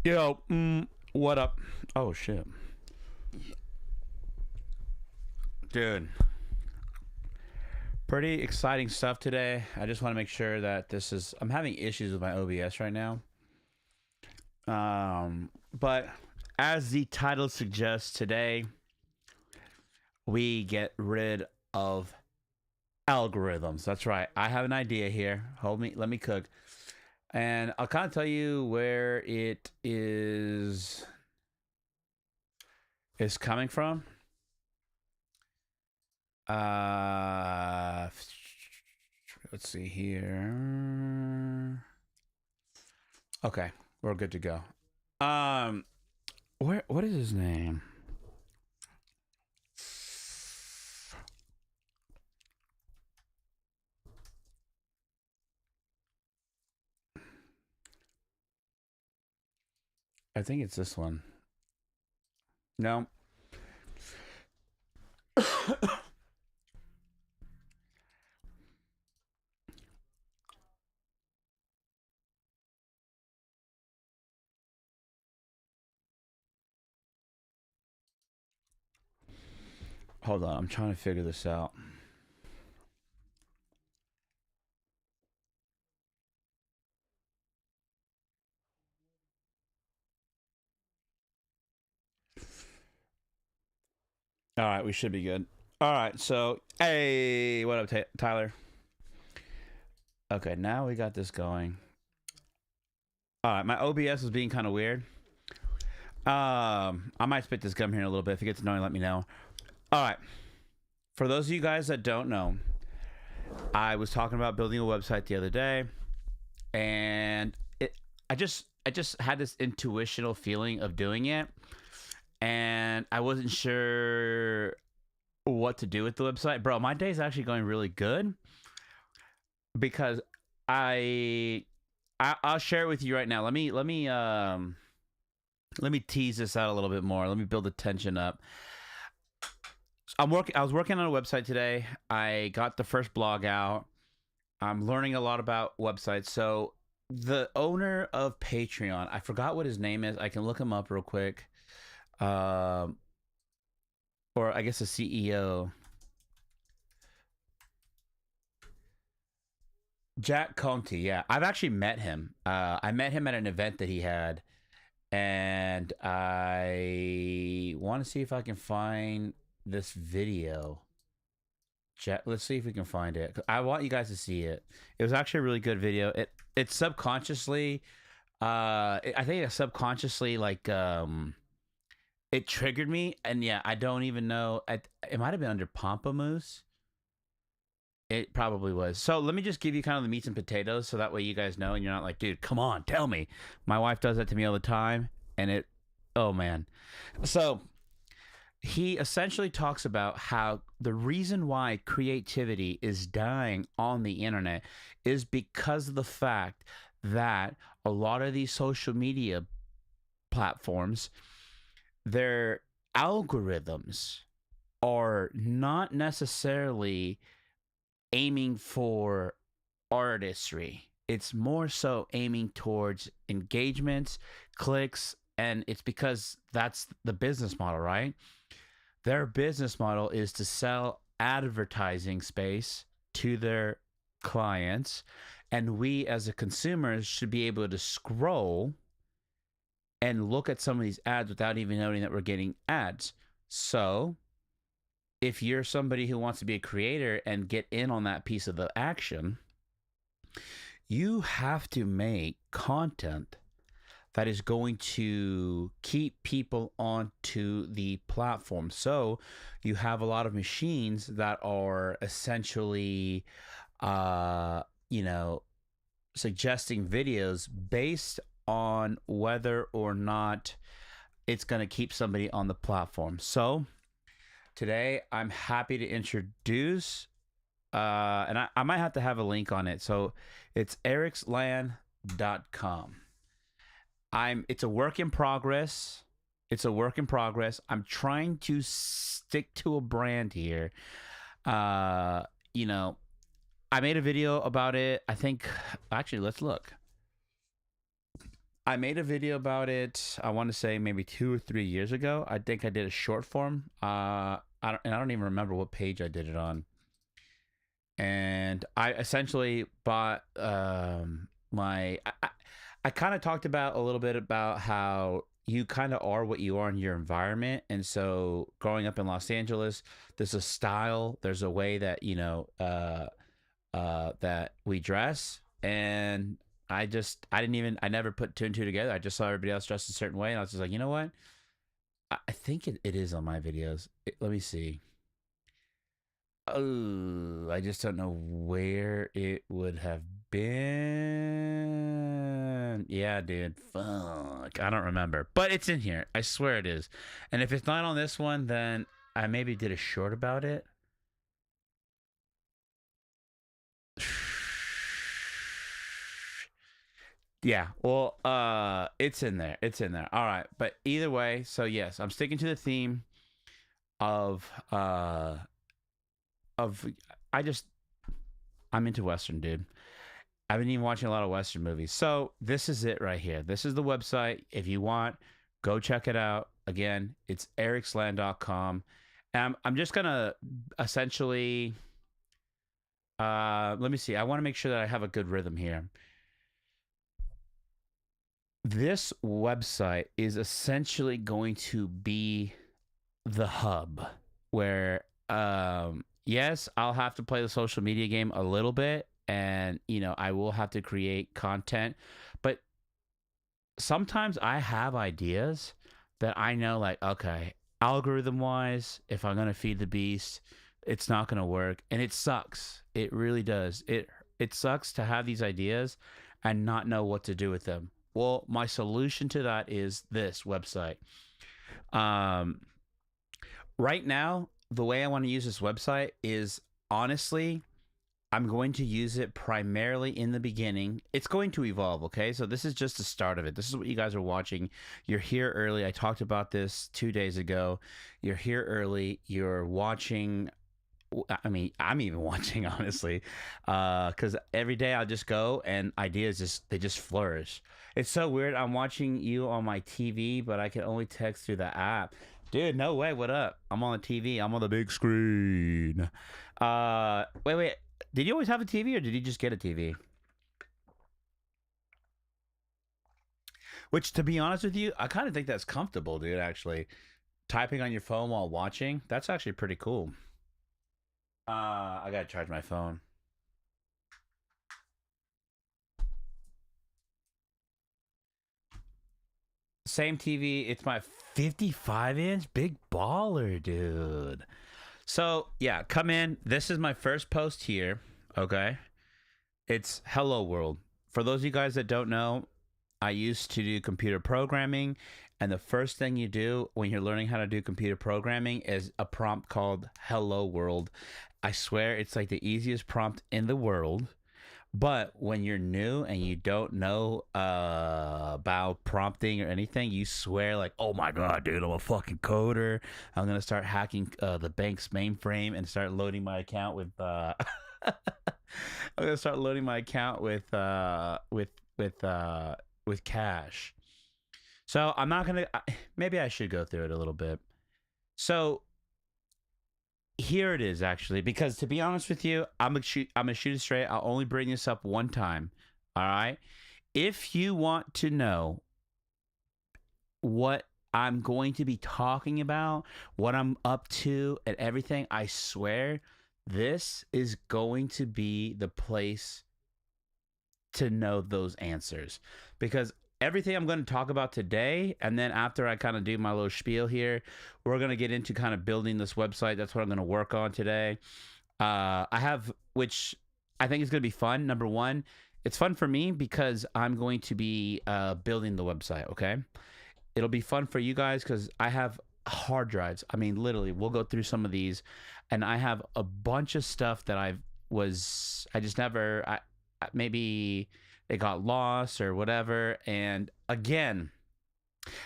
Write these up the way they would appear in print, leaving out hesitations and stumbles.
Yo, what up? Oh shit, dude. Pretty exciting stuff today. I just want to make sure that this is. I'm having issues with my OBS right now. But as the title suggests, today we get rid of algorithms. That's right. I have an idea here. Hold me. Let me cook. And I'll kind of tell you where it is coming from. Let's see here. Okay, we're good to go. What is his name? I think it's this one. No. Hold on, I'm trying to figure this out. All right, we should be good. All right, so hey, what up, Tyler? Okay, now we got this going. All right, my OBS is being kind of weird. I might spit this gum here in a little bit. If it gets annoying, let me know. All right, for those of you guys that don't know, I was talking about building a website the other day, and I just had this intuitional feeling of doing it, and I wasn't sure what to do with the website. Bro, my day's actually going really good because I'll share it with you right now. Let me tease this out a little bit more. Let me build the tension up. I was working on a website today. I got the first blog out. I'm learning a lot about websites. So the owner of Patreon, I forgot what his name is. I can look him up real quick. Or I guess the CEO. Jack Conti, yeah. I've actually met him. I met him at an event that he had, and I want to see if I can find this video. Let's see if we can find it. I want you guys to see it. It was actually a really good video. It subconsciously, I think it subconsciously it triggered me, and yeah, I don't even know. It might have been under Pamplemousse. It probably was. So let me just give you kind of the meats and potatoes, so that way you guys know, and you're not like, dude, come on, tell me. My wife does that to me all the time, and oh man. So he essentially talks about how the reason why creativity is dying on the internet is because of the fact that a lot of these social media platforms, their algorithms are not necessarily aiming for artistry. It's more so aiming towards engagements, clicks, and it's because that's the business model, right? Their business model is to sell advertising space to their clients, and we as a consumers should be able to scroll and look at some of these ads without even knowing that we're getting ads. So if you're somebody who wants to be a creator and get in on that piece of the action, you have to make content that is going to keep people onto the platform. So you have a lot of machines that are essentially, suggesting videos based on whether or not it's going to keep somebody on the platform. So today I'm happy to introduce, and I might have to have a link on it. So it's ERIXland.com. It's a work in progress. I'm trying to stick to a brand here. I made a video about it. I think, actually, let's look. I made a video about it. I want to say maybe 2 or 3 years ago. I think I did a short form. I don't even remember what page I did it on. And I essentially bought my. I kind of talked about a little bit about how you kind of are what you are in your environment, and so growing up in Los Angeles, there's a style, there's a way that that we dress, and I never put two and two together. I just saw everybody else dressed a certain way, and I was just like, you know what? I think it is on my videos. Let me see. Oh, I just don't know where it would have been. Yeah, dude. Fuck. I don't remember. But it's in here. I swear it is. And if it's not on this one, then I maybe did a short about it. Yeah, well, it's in there. It's in there. All right. But either way, so yes, I'm sticking to the theme of of I just I'm into Western, dude. I've been even watching a lot of Western movies. So this is it right here. This is the website. If you want, go check it out. Again, it's ERIXland.com. And I'm just gonna essentially let me see. I want to make sure that I have a good rhythm here. This website is essentially going to be the hub where yes, I'll have to play the social media game a little bit, and I will have to create content, but sometimes I have ideas that I know, like, okay, algorithm wise, if I'm going to feed the beast, it's not going to work, and it sucks. It really does. It sucks to have these ideas and not know what to do with them. Well, my solution to that is this website. Um, right now, the way I want to use this website is, honestly, I'm going to use it primarily in the beginning. It's going to evolve, okay? So this is just the start of it. This is what you guys are watching. You're here early. I talked about this 2 days ago. You're here early. You're watching. I mean, I'm even watching, honestly, because every day I'll just go and ideas just flourish. It's so weird. I'm watching you on my TV, but I can only text through the app. Dude, no way. What up? I'm on the TV. I'm on the big screen. Wait. Did you always have a TV, or did you just get a TV? Which, to be honest with you, I kind of think that's comfortable, dude, actually. Typing on your phone while watching, that's actually pretty cool. I gotta charge my phone. Same TV. It's my 55-inch, big baller, dude. So yeah, come in. This is my first post here. Okay, it's Hello World. For those of you guys that don't know, I used to do computer programming, and the first thing you do when you're learning how to do computer programming is a prompt called Hello World. I swear it's like the easiest prompt in the world. But when you're new and you don't know about prompting or anything, you swear like, "Oh my god, dude, I'm a fucking coder. I'm gonna start hacking the bank's mainframe and start loading my account with." I'm gonna start loading my account with cash. So I'm not gonna. Maybe I should go through it a little bit. So here it is, actually, because to be honest with you, I'm gonna shoot it straight. I'll only bring this up one time. All right. If you want to know what I'm going to be talking about, what I'm up to, and everything, I swear this is going to be the place to know those answers, because everything I'm going to talk about today, and then after I kind of do my little spiel here, we're going to get into kind of building this website. That's what I'm going to work on today. Which I think is going to be fun. Number one, it's fun for me because I'm going to be building the website, okay? It'll be fun for you guys because I have hard drives. I mean, literally, we'll go through some of these, and I have a bunch of stuff that I just never, maybe it got lost or whatever. And again,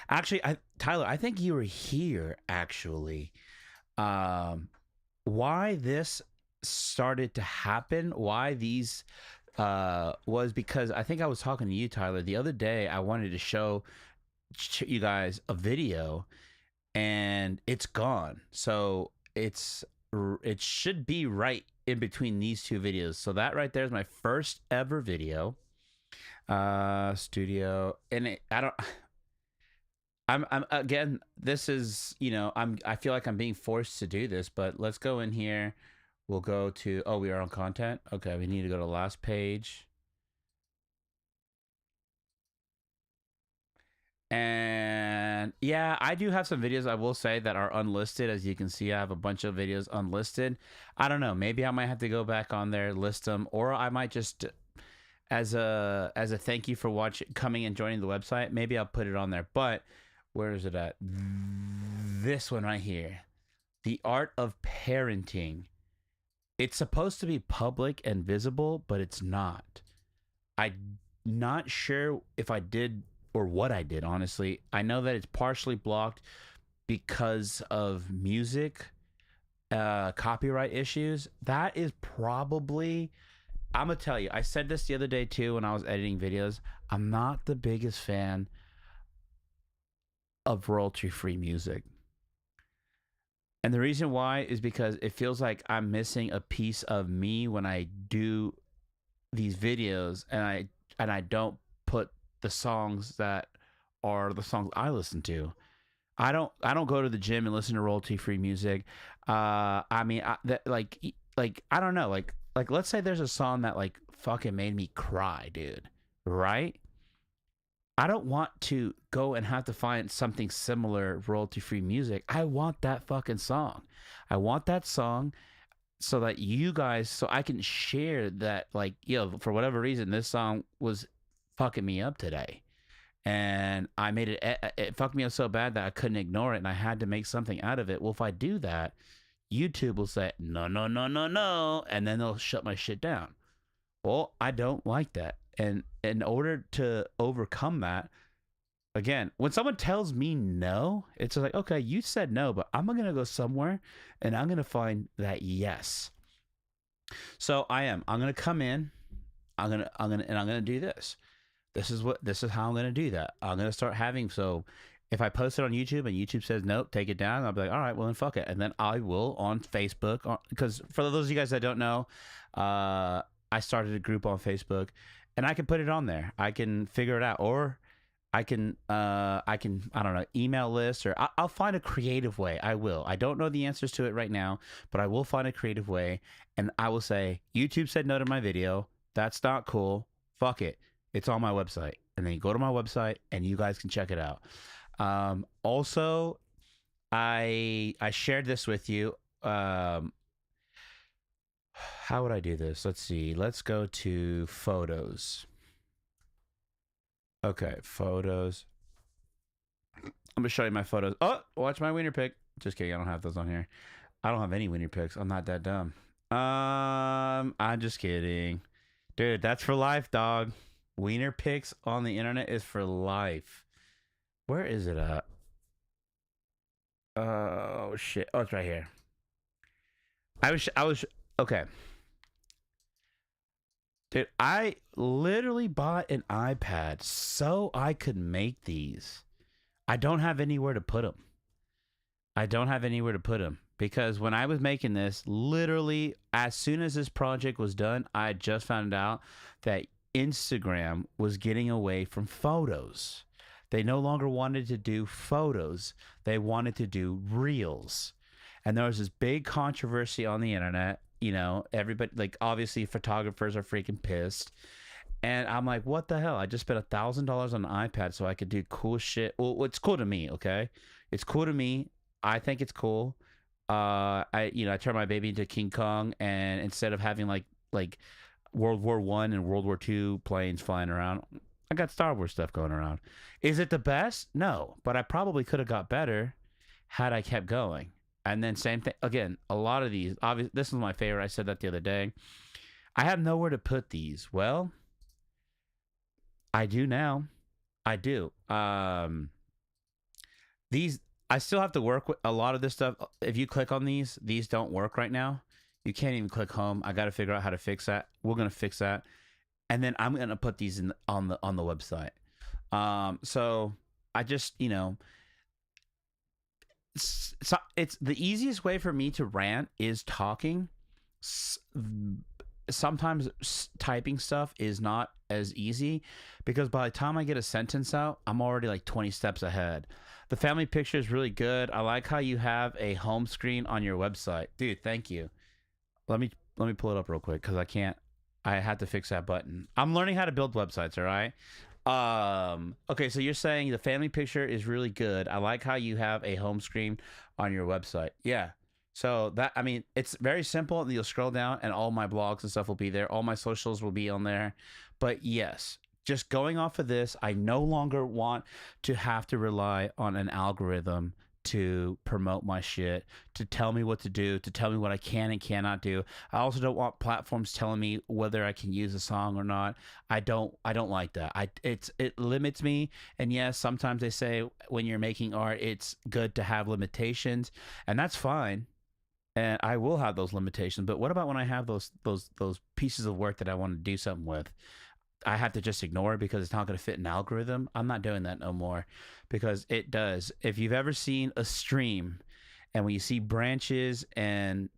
actually, Tyler, I think you were here, actually. Why this started to happen, why these was because I think I was talking to you, Tyler, the other day. I wanted to show you guys a video, and it's gone. So it should be right in between these two videos. So that right there is my first ever video. Studio, and I don't. I'm again. This is, I feel like I'm being forced to do this, but let's go in here. We'll go to. Oh, we are on content. Okay, we need to go to last page. And yeah, I do have some videos, I will say, that are unlisted. As you can see, I have a bunch of videos unlisted. I don't know. Maybe I might have to go back on there, list them, or I might just, as a thank you for coming and joining the website, maybe I'll put it on there. But where is it at? This one right here, The Art of Parenting. It's supposed to be public and visible, but it's not. I'm not sure if I did or what I did, honestly. I know that it's partially blocked because of music, copyright issues. That is probably, I'm going to tell you, I said this the other day too when I was editing videos. I'm not the biggest fan of royalty-free music. And the reason why is because it feels like I'm missing a piece of me when I do these videos, and I don't put the songs that are the songs I listen to. I don't go to the gym and listen to royalty-free music. I mean, like I don't know, like let's say there's a song that like fucking made me cry, dude, right? I don't want to go and have to find something similar royalty-free music. I want that fucking song. I want that song so that you guys, so I can share that, like, for whatever reason, this song was fucking me up today. And I made it fucked me up so bad that I couldn't ignore it, and I had to make something out of it. Well, if I do that, YouTube will say, no, no, no, no, no, and then they'll shut my shit down. Well, I don't like that. And in order to overcome that, again, when someone tells me no, it's like, okay, you said no, but I'm going to go somewhere and I'm going to find that yes. So I'm going to come in. I'm going to do this. This is how I'm going to do that. I'm going to start having, so if I post it on YouTube and YouTube says nope, take it down, I'll be like, all right, well then fuck it. And then I will on Facebook, because for those of you guys that don't know, I started a group on Facebook, and I can put it on there. I can figure it out, or I can I don't know, email lists, or I'll find a creative way. I will. I don't know the answers to it right now, but I will find a creative way, and I will say, YouTube said no to my video. That's not cool. Fuck it. It's on my website. And then you go to my website and you guys can check it out. Also, I shared this with you. How would I do this? Let's see. Let's go to photos. Okay, photos. I'm gonna show you my photos. Oh, watch my wiener pic. Just kidding. I don't have those on here. I don't have any wiener pics. I'm not that dumb. I'm just kidding, dude. That's for life, dog. Wiener pics on the internet is for life. Where is it at? Oh shit! Oh, it's right here. I was okay. Dude, I literally bought an iPad so I could make these. I don't have anywhere to put them. Because when I was making this, literally as soon as this project was done, I just found out that Instagram was getting away from photos. They no longer wanted to do photos. They wanted to do reels. And there was this big controversy on the internet. Everybody, like, obviously photographers are freaking pissed. And I'm like, what the hell? I just spent $1,000 on an iPad so I could do cool shit. Well, it's cool to me, okay? It's cool to me. I think it's cool. I turned my baby into King Kong, and instead of having like World War I and World War II planes flying around, I got Star Wars stuff going around. Is it the best? No, but I probably could have got better had I kept going. And then same thing again. A lot of these, obviously, this is my favorite. I said that the other day. I have nowhere to put these. Well, I do now. I do. These, I still have to work with a lot of this stuff. If you click on these don't work right now. You can't even click home. I got to figure out how to fix that. We're going to fix that. and then I'm gonna put these in on the website. So I just, you know, it's the easiest way for me to rant is talking. Sometimes typing stuff is not as easy because by the time I get a sentence out, I'm already like 20 steps ahead. The family picture is really good. I like how you have a home screen on your website. Dude, thank you. Let me pull it up real quick cuz I had to fix that button. I'm learning how to build websites, all right? Okay, so you're saying the family picture is really good. I like how you have a home screen on your website. Yeah. So that, I mean, it's very simple, and you'll scroll down and all my blogs and stuff will be there. All my socials will be on there. But yes, just going off of this, I no longer want to have to rely on an algorithm to promote my shit, to tell me what to do, to tell me what I can and cannot do. I also don't want platforms telling me whether I can use a song or not. I don't like that. It limits me. And yes, sometimes they say when you're making art, it's good to have limitations, and that's fine. And I will have those limitations. But what about when I have those pieces of work that I want to do something with? I have to just ignore it because it's not going to fit an algorithm. I'm not doing that no more because it does. If you've ever seen a stream and when you see branches and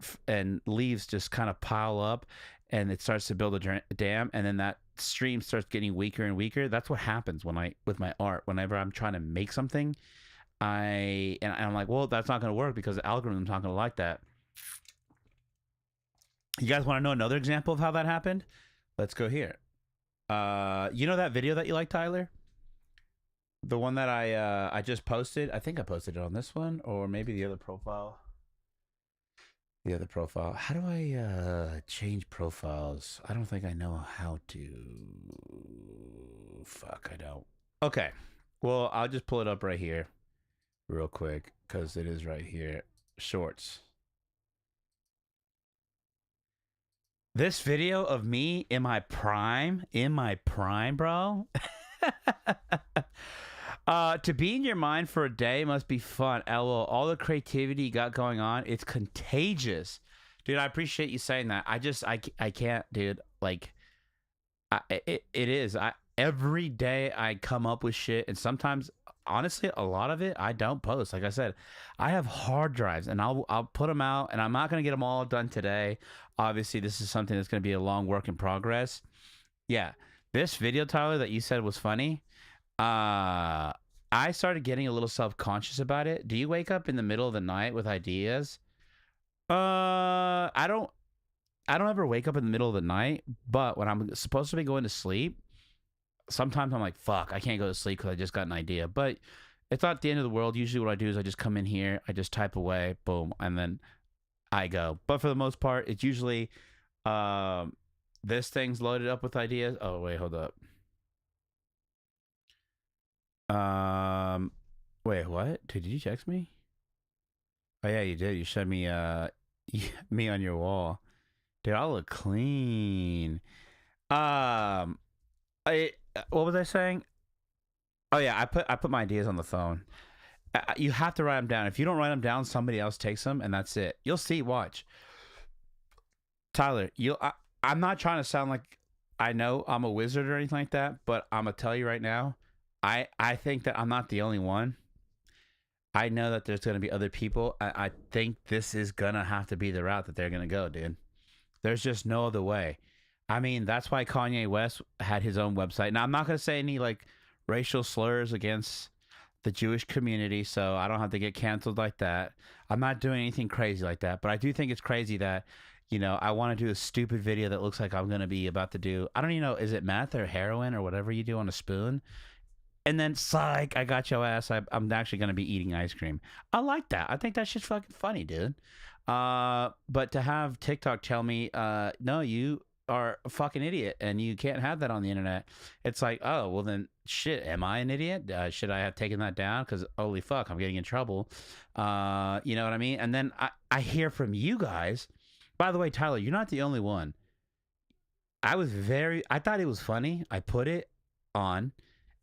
leaves just kind of pile up and it starts to build a dam and then that stream starts getting weaker and weaker, that's what happens when I with my art. Whenever I'm trying to make something, and I'm like, well, that's not going to work because the algorithm's not going to like that. You guys want to know another example of how that happened? Let's go here. You know that video that you like, Tyler? The one that I just posted. I think I posted it on this one or maybe the other profile. The other profile. How do I change profiles? I don't think I know how to. Fuck, I don't. Okay. Well, I'll just pull it up right here real quick because it is right here. Shorts. This video of me in my prime, bro. To be in your mind for a day must be fun. LOL. All the creativity you got going on, it's contagious. Dude, I appreciate you saying that. I can't, dude. Like, it is. Every day I come up with shit, and sometimes, honestly, a lot of it I don't post. Like I said, I have hard drives, and I'll put them out, and I'm not gonna get them all done today. Obviously, this is something that's gonna be a long work in progress. Yeah, this video, Tyler, that you said was funny. I started getting a little self conscious about it. Do you wake up in the middle of the night with ideas? I don't. I don't ever wake up in the middle of the night, but when I'm supposed to be going to sleep, sometimes I'm like, fuck, I can't go to sleep because I just got an idea. But it's not the end of the world. Usually what I do is I just come in here, I just type away, boom, and then I go. But for the most part, it's usually this thing's loaded up with ideas. Oh, wait, hold up. Wait, what? Dude, did you text me? Oh, yeah, you did. You showed me me on your wall. Dude, I look clean. I what was I saying? Oh yeah, I put my ideas on the phone. You have to write them down. If you don't write them down, somebody else takes them, and that's it. You'll see. Watch, Tyler. I'm not trying to sound like I know I'm a wizard or anything like that, but I'm gonna tell you right now. I think that I'm not the only one. I know that there's gonna be other people. I think this is gonna have to be the route that they're gonna go, dude. There's just no other way. I mean, that's why Kanye West had his own website. Now, I'm not going to say any like racial slurs against the Jewish community, so I don't have to get canceled like that. I'm not doing anything crazy like that, but I do think it's crazy that, you know, I want to do a stupid video that looks like I'm going to be about to do, I don't even know, is it meth or heroin or whatever you do on a spoon? And then, psych, I got your ass. I'm actually going to be eating ice cream. I like that. I think that shit's fucking funny, dude. But to have TikTok tell me, no, you are a fucking idiot and you can't have that on the internet. It's like, oh, well then shit, am I an idiot? Should I have taken that down? Because holy fuck, I'm getting in trouble. You know what I mean? And then I hear from you guys. By the way, Tyler, you're not the only one. I thought it was funny. I put it on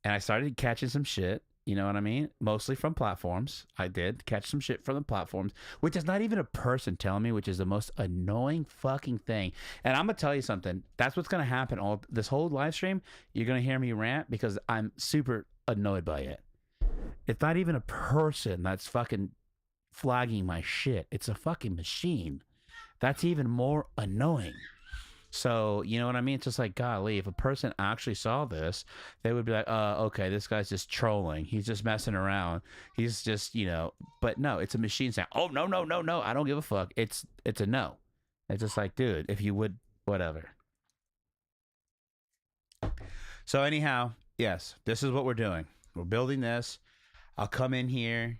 and I started catching some shit. You know what I mean? Mostly from platforms. I did catch some shit from the platforms, which is not even a person telling me, which is the most annoying fucking thing. And I'm gonna tell you something. That's what's gonna happen all this whole live stream. You're gonna hear me rant because I'm super annoyed by it. It's not even a person that's fucking flagging my shit. It's a fucking machine. That's even more annoying. So, you know what I mean? It's just like, golly, if a person actually saw this, they would be like, okay, this guy's just trolling. He's just messing around. He's just, but no, it's a machine saying, oh, no, no, no, no, I don't give a fuck. It's a no. It's just like, dude, if you would, whatever. So anyhow, yes, this is what we're doing. We're building this. I'll come in here.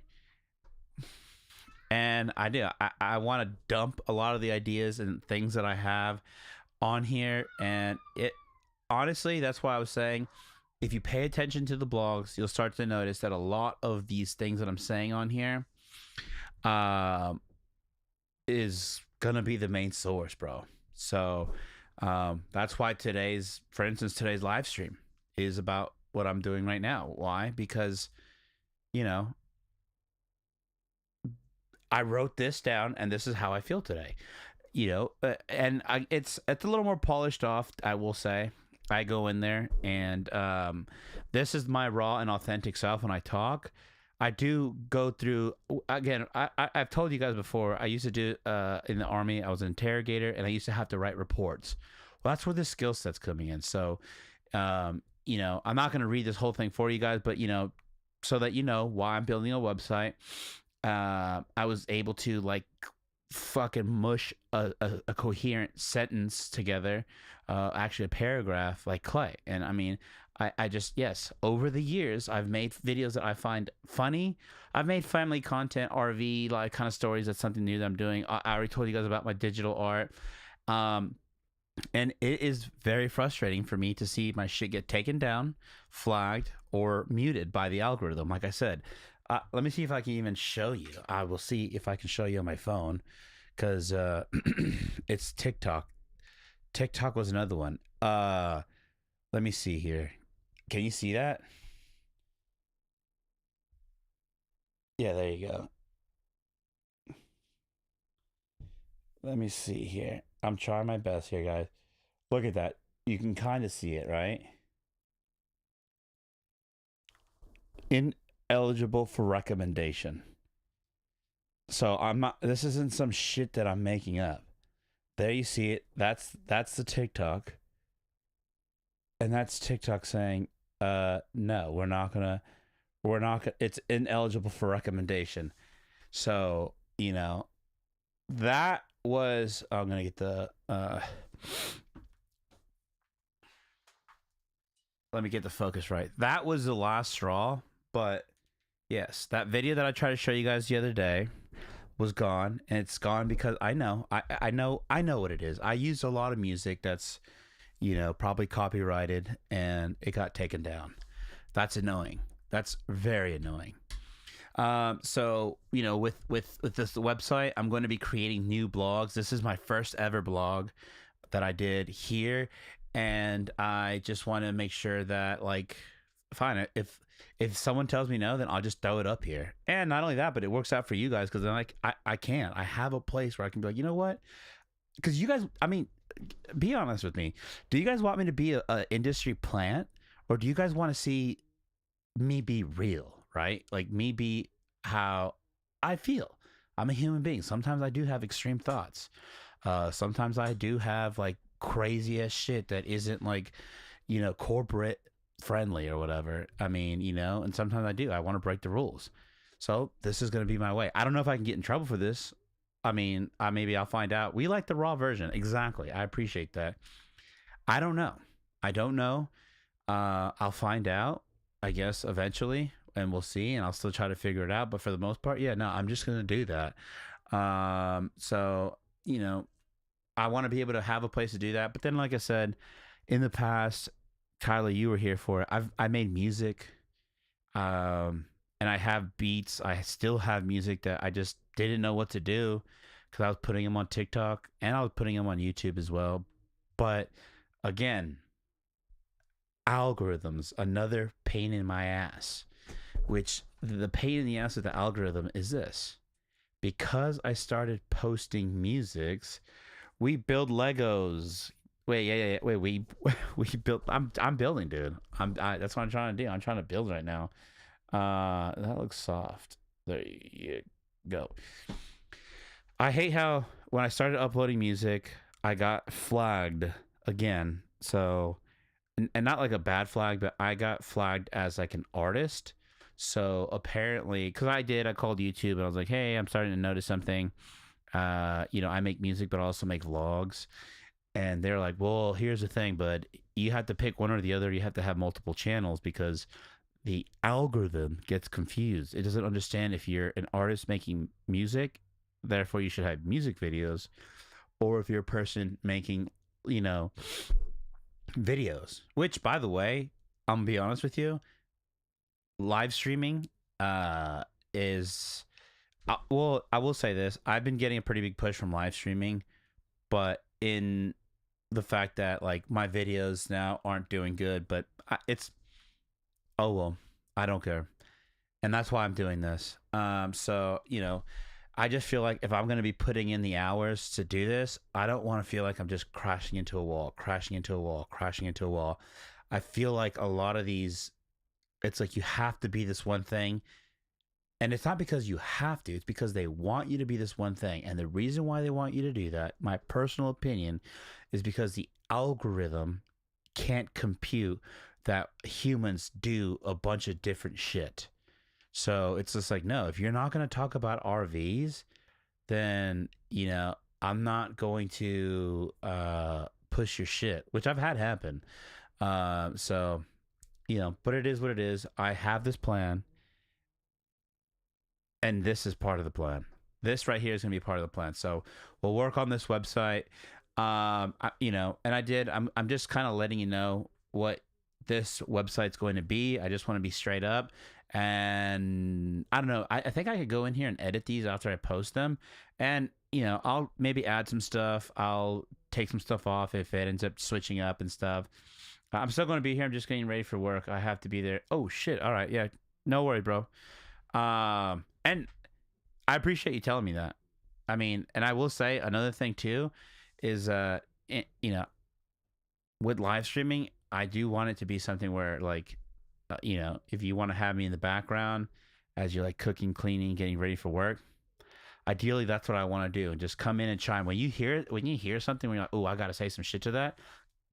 And I want to dump a lot of the ideas and things that I have on here, and it honestly, that's why I was saying, if you pay attention to the blogs, you'll start to notice that a lot of these things that I'm saying on here is gonna be the main source, bro. So that's why for instance, today's live stream is about what I'm doing right now. Why? Because I wrote this down, and this is how I feel today. It's a little more polished off, I will say. I go in there, and this is my raw and authentic self when I talk. I do go through, again, I've told you guys before, I used to do, in the Army, I was an interrogator, and I used to have to write reports. Well, that's where the skill set's coming in. So, I'm not going to read this whole thing for you guys, but, so that you know why I'm building a website. I was able to, like, fucking mush a coherent sentence together, actually a paragraph, like clay. And I mean, I just, yes, over the years I've made videos that I find funny. I've made family content, RV, like kind of stories. That's something new that I'm doing. I already told you guys about my digital art, and it is very frustrating for me to see my shit get taken down, flagged, or muted by the algorithm. Like I said, let me see if I can even show you. I will see if I can show you on my phone, because it's TikTok. TikTok was another one. Let me see here. Can you see that? Yeah, there you go. Let me see here. I'm trying my best here, guys. Look at that. You can kind of see it, right? Ineligible for recommendation. So I'm not, this isn't some shit that I'm making up. There you see it. That's the TikTok. And that's TikTok saying, no, we're not gonna, it's ineligible for recommendation. So, that was, I'm gonna get the, let me get the focus right. That was the last straw, but yes, that video that I tried to show you guys the other day was gone, and it's gone because I know what it is. I used a lot of music that's, probably copyrighted, and it got taken down. That's annoying. That's very annoying. So, with this website, I'm going to be creating new blogs. This is my first ever blog that I did here, and I just want to make sure that, like, fine, if someone tells me no, then I'll just throw it up here. And not only that, but it works out for you guys, because then, like, I have a place where I can be like, you know what? Because you guys, I mean, be honest with me. Do you guys want me to be a industry plant, or do you guys want to see me be real, right? Like, me be how I feel. I'm a human being. Sometimes I do have extreme thoughts. Sometimes I do have, like, crazy ass shit that isn't, like, corporate friendly or whatever. I mean, and sometimes I want to break the rules. So this is going to be my way. I don't know if I can get in trouble for this. I mean, maybe I'll find out. We like the raw version. Exactly. I appreciate that. I don't know. I'll find out, I guess, eventually, and we'll see, and I'll still try to figure it out. But for the most part, yeah, no, I'm just going to do that. So, I want to be able to have a place to do that. But then, like I said, in the past, Kyla, you were here for it. I made music, and I have beats. I still have music that I just didn't know what to do, because I was putting them on TikTok, and I was putting them on YouTube as well. But again, algorithms, another pain in my ass. which the pain in the ass of the algorithm is this. Because I started posting musics, we build Legos. Wait, yeah. Wait, we built. I'm building, dude. That's what I'm trying to do. I'm trying to build right now. That looks soft. There you go. I hate how when I started uploading music, I got flagged again. So, and not like a bad flag, but I got flagged as like an artist. So apparently, because I called YouTube and I was like, hey, I'm starting to notice something. I make music, but I also make vlogs. And they're like, well, here's the thing, but you have to pick one or the other. You have to have multiple channels because the algorithm gets confused. It doesn't understand if you're an artist making music, therefore you should have music videos, or if you're a person making, you know, videos. Which, by the way, I'm gonna be honest with you, live streaming is well, I will say this. I've been getting a pretty big push from live streaming, but in the fact that like my videos now aren't doing good, but it's oh well, I don't care. And that's why I'm doing this. So, I just feel like if I'm going to be putting in the hours to do this, I don't want to feel like I'm just crashing into a wall, crashing into a wall, crashing into a wall. I feel like a lot of these, it's like you have to be this one thing. And it's not because you have to, it's because they want you to be this one thing. And the reason why they want you to do that, my personal opinion, is because the algorithm can't compute that humans do a bunch of different shit. So it's just like, no, if you're not going to talk about RVs, then, I'm not going to push your shit, which I've had happen. So, but it is what it is. I have this plan, and this is part of the plan. This right here is going to be part of the plan. So we'll work on this website. And I'm just kind of letting you know what this website's going to be. I just want to be straight up. And I don't know. I think I could go in here and edit these after I post them. And, I'll maybe add some stuff. I'll take some stuff off if it ends up switching up and stuff. I'm still going to be here. I'm just getting ready for work. I have to be there. Oh, shit. All right. Yeah. No worry, bro. And I appreciate you telling me that. I mean, and I will say another thing too is, with live streaming, I do want it to be something where like, if you want to have me in the background as you're like cooking, cleaning, getting ready for work, ideally that's what I want to do. And just come in and chime. When you hear something, when you're like, oh, I got to say some shit to that,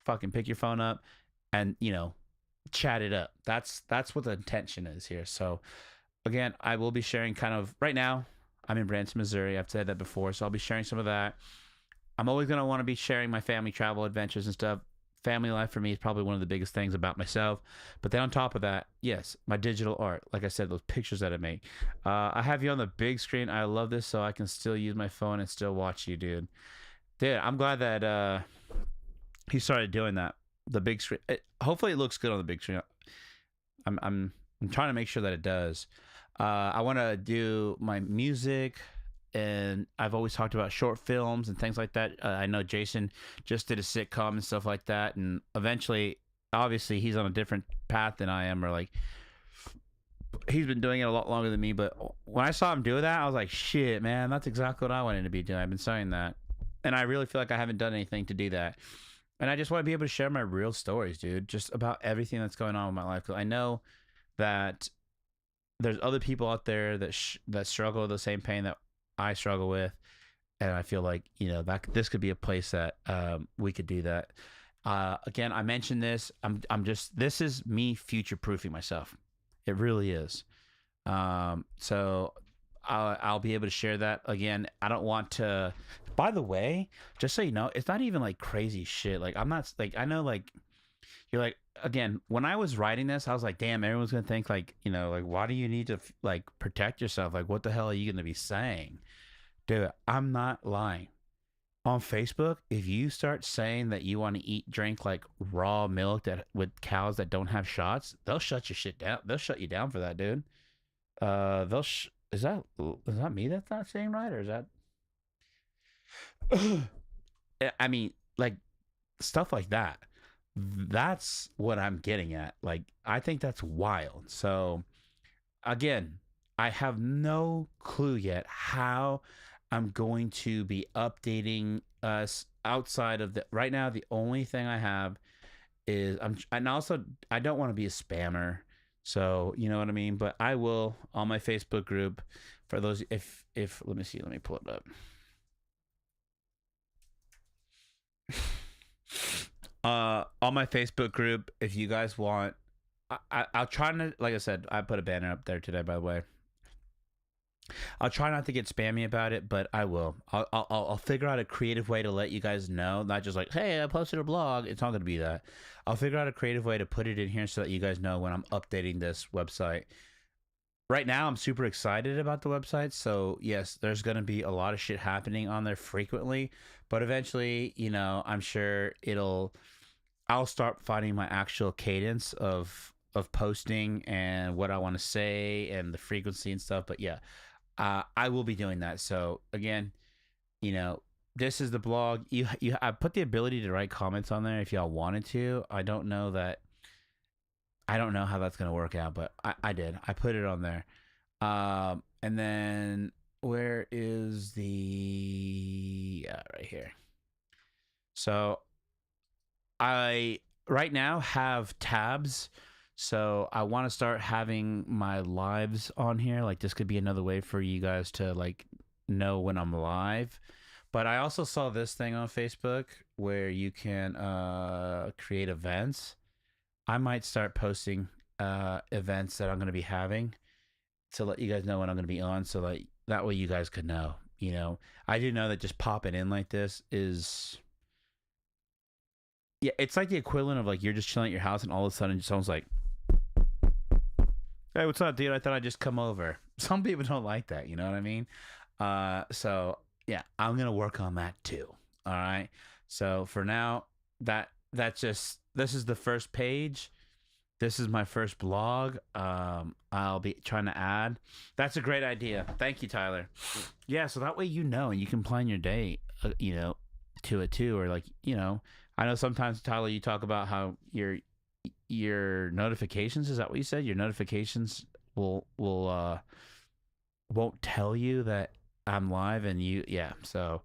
fucking pick your phone up and, chat it up. That's what the intention is here. So again, I will be sharing kind of right now. I'm in Branson, Missouri. I've said that before. So I'll be sharing some of that. I'm always going to want to be sharing my family travel adventures and stuff. Family life for me is probably one of the biggest things about myself. But then on top of that, yes, my digital art. Like I said, those pictures that I make. I have you on the big screen. I love this so I can still use my phone and still watch you, dude. Dude, I'm glad that he started doing that. The big screen. Hopefully it looks good on the big screen. I'm trying to make sure that it does. I want to do my music, and I've always talked about short films and things like that. I know Jason just did a sitcom and stuff like that, and eventually, obviously, he's on a different path than I am, or like he's been doing it a lot longer than me. But when I saw him do that, I was like, shit, man, that's exactly what I wanted to be doing. I've been saying that, and I really feel like I haven't done anything to do that. And I just want to be able to share my real stories, dude, just about everything that's going on in my life. Because I know that there's other people out there that struggle with the same pain that I struggle with, and I feel like that this could be a place that we could do that. Again, I mentioned this. This is me future proofing myself. It really is. So I'll be able to share that again. I don't want to. By the way, just so you know, it's not even like crazy shit. Like I'm not like I know like you're like again when I was writing this, I was like, damn, everyone's gonna think like like why do you need to like protect yourself? Like what the hell are you gonna be saying, dude? I'm not lying. On Facebook, if you start saying that you want to drink like raw milk that with cows that don't have shots, they'll shut your shit down. They'll shut you down for that, dude. Is that me that's not saying right, or is that? I mean, like stuff like that. That's what I'm getting at. Like, I think that's wild. So again, I have no clue yet how I'm going to be updating us outside of the right now. The only thing I have is and also I don't want to be a spammer. So, you know what I mean? But I will on my Facebook group for those if let me see, let me pull it up. On my Facebook group, if you guys want, I'll try to, like I said, I put a banner up there today, by the way. I'll try not to get spammy about it, but I will. I'll figure out a creative way to let you guys know, not just like, hey, I posted a blog. It's not going to be that. I'll figure out a creative way to put it in here so that you guys know when I'm updating this website. Right now, I'm super excited about the website. So, yes, there's going to be a lot of shit happening on there frequently. But eventually, you know, I'm sure I'll start finding my actual cadence of posting and what I want to say and the frequency and stuff. But yeah, I will be doing that. So again, you know, this is the blog. I put the ability to write comments on there if y'all wanted to. I don't know how that's gonna work out, but I did. I put it on there. And then where is right here. So I right now have tabs. So I want to start having my lives on here. Like this could be another way for you guys to like know when I'm live. But I also saw this thing on Facebook where you can create events. I might start posting events that I'm going to be having to let you guys know when I'm going to be on, so that way you guys could know. You know, I do know that just popping in like this is, yeah, it's like the equivalent of like you're just chilling at your house and all of a sudden someone's like, hey, what's up, dude? I thought I'd just come over. Some people don't like that, you know what I mean? So yeah, I'm gonna work on that too. All right. So for now, that's just this is the first page. This is my first blog. I'll be trying to add. That's a great idea. Thank you, Tyler. Yeah, so that way you know and you can plan your day, you know, to it too, or like, you know, I know sometimes, Tyler, you talk about how your notifications, is that what you said? Your notifications will won't tell you that I'm live, and so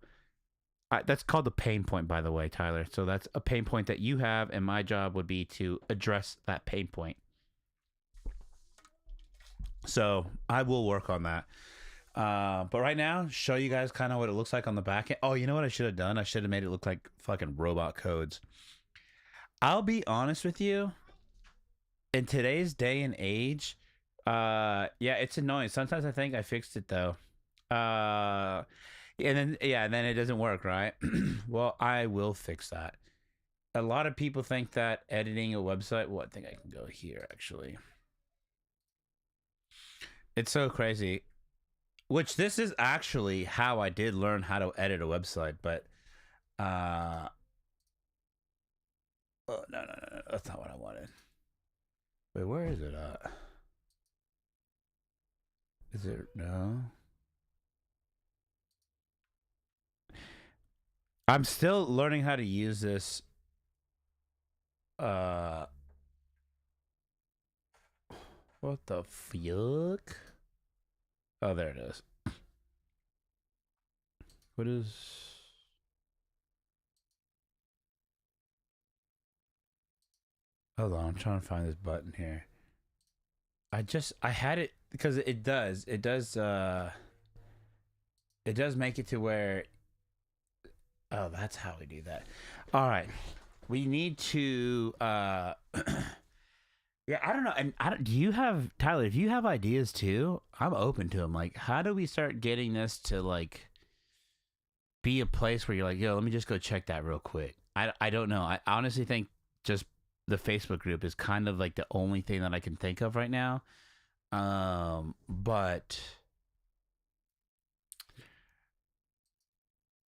that's called the pain point, by the way, Tyler. So that's a pain point that you have, and my job would be to address that pain point. So I will work on that. But right now, show you guys kind of what it looks like on the back end. Oh, you know what I should have done? I should have made it look like fucking robot codes. I'll be honest with you. In today's day and age, yeah, it's annoying. Sometimes I think I fixed it though. And then it doesn't work, right? Well, I will fix that. A lot of people think that editing a website, well, I think I can go here actually. It's so crazy. Which this is actually how I did learn how to edit a website, but oh no, that's not what I wanted. Wait, where is it at? Is it no? I'm still learning how to use this. What the fuck? Oh, there it is. What is? Hold on, I'm trying to find this button here. I had it because it does make it to where, oh, that's how we do that. All right. We need to yeah, I don't know. And do you have, Tyler, if you have ideas too, I'm open to them. Like, how do we start getting this to like be a place where you're like, yo, let me just go check that real quick. I don't know. I honestly think just the Facebook group is kind of like the only thing that I can think of right now. But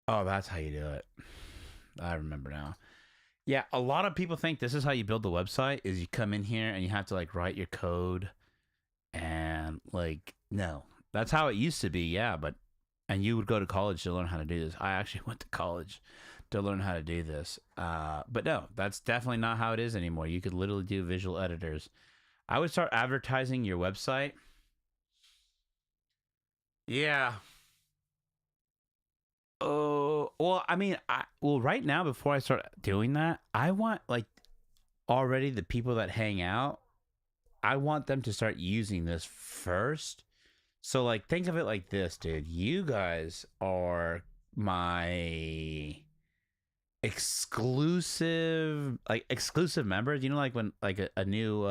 oh, that's how you do it. I remember now. Yeah, a lot of people think this is how you build the website is you come in here and you have to like write your code and like no. That's how it used to be, yeah, but and you would go to college to learn how to do this. I actually went to college to learn how to do this. But no, that's definitely not how it is anymore. You could literally do visual editors. I would start advertising your website Yeah. Oh, well, I mean, right now before I start doing that, I want like already the people that hang out, I want them to start using this first. So like think of it like this, dude. You guys are my exclusive members. You know, like when like a new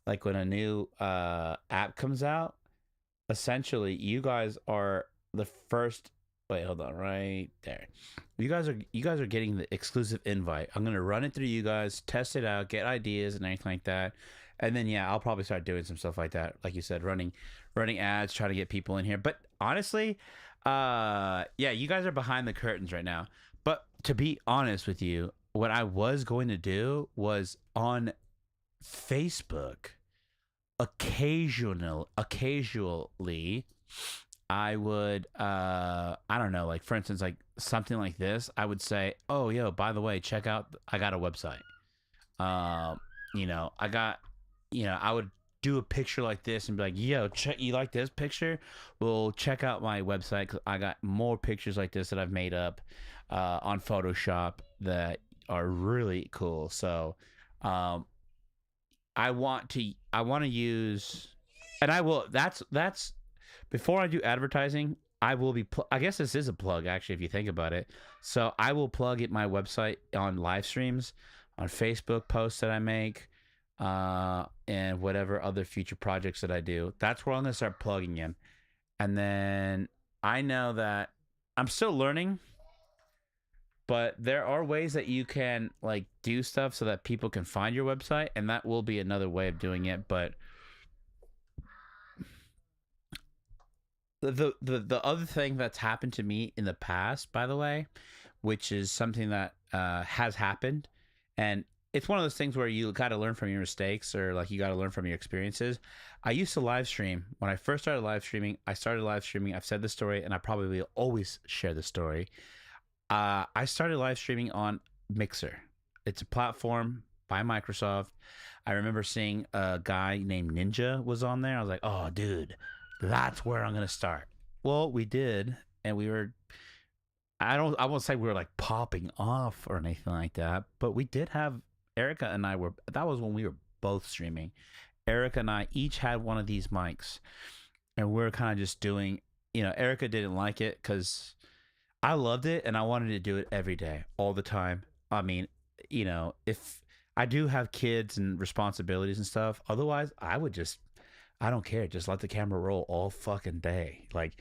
like when a new app comes out, essentially you guys are the first. Wait, hold on, right there. You guys are getting the exclusive invite. I'm gonna run it through you guys, test it out, get ideas and anything like that, and then yeah, I'll probably start doing some stuff like that, like you said, running ads, trying to get people in here. But honestly, yeah, you guys are behind the curtains right now. But to be honest with you, what I was going to do was on Facebook occasionally I would I don't know, like for instance, like something like this, I would say, oh yo, by the way, check out, I got a website. um I got, I would do a picture like this and be like, yo, check, you like this picture, well check out my website, 'cause I got more pictures like this that I've made up on Photoshop that are really cool. So um I want to use, and I will. That's before I do advertising. I will be. I guess this is a plug, actually, if you think about it. So I will plug it my website on live streams, on Facebook posts that I make, and whatever other future projects that I do. That's where I'm gonna start plugging in, and then I know that I'm still learning, but there are ways that you can like do stuff so that people can find your website, and that will be another way of doing it. But the other thing that's happened to me in the past, by the way, which is something that has happened, and it's one of those things where you got to learn from your mistakes, or like you got to learn from your experiences. I used to live stream. When I first started live streaming, I've said the story, and I probably will always share the story. I started live streaming on Mixer. It's a platform by Microsoft. I remember seeing a guy named Ninja was on there. I was like, oh, dude, that's where I'm gonna start. Well, we did, and we were. I won't say we were like popping off or anything like that, but we did have Erica and I were. That was when we were both streaming. Erica and I each had one of these mics, and we were kind of just doing. Erica didn't like it because I loved it and I wanted to do it every day, all the time. I mean, if I do have kids and responsibilities and stuff, otherwise I would just, I don't care, just let the camera roll all fucking day. Like,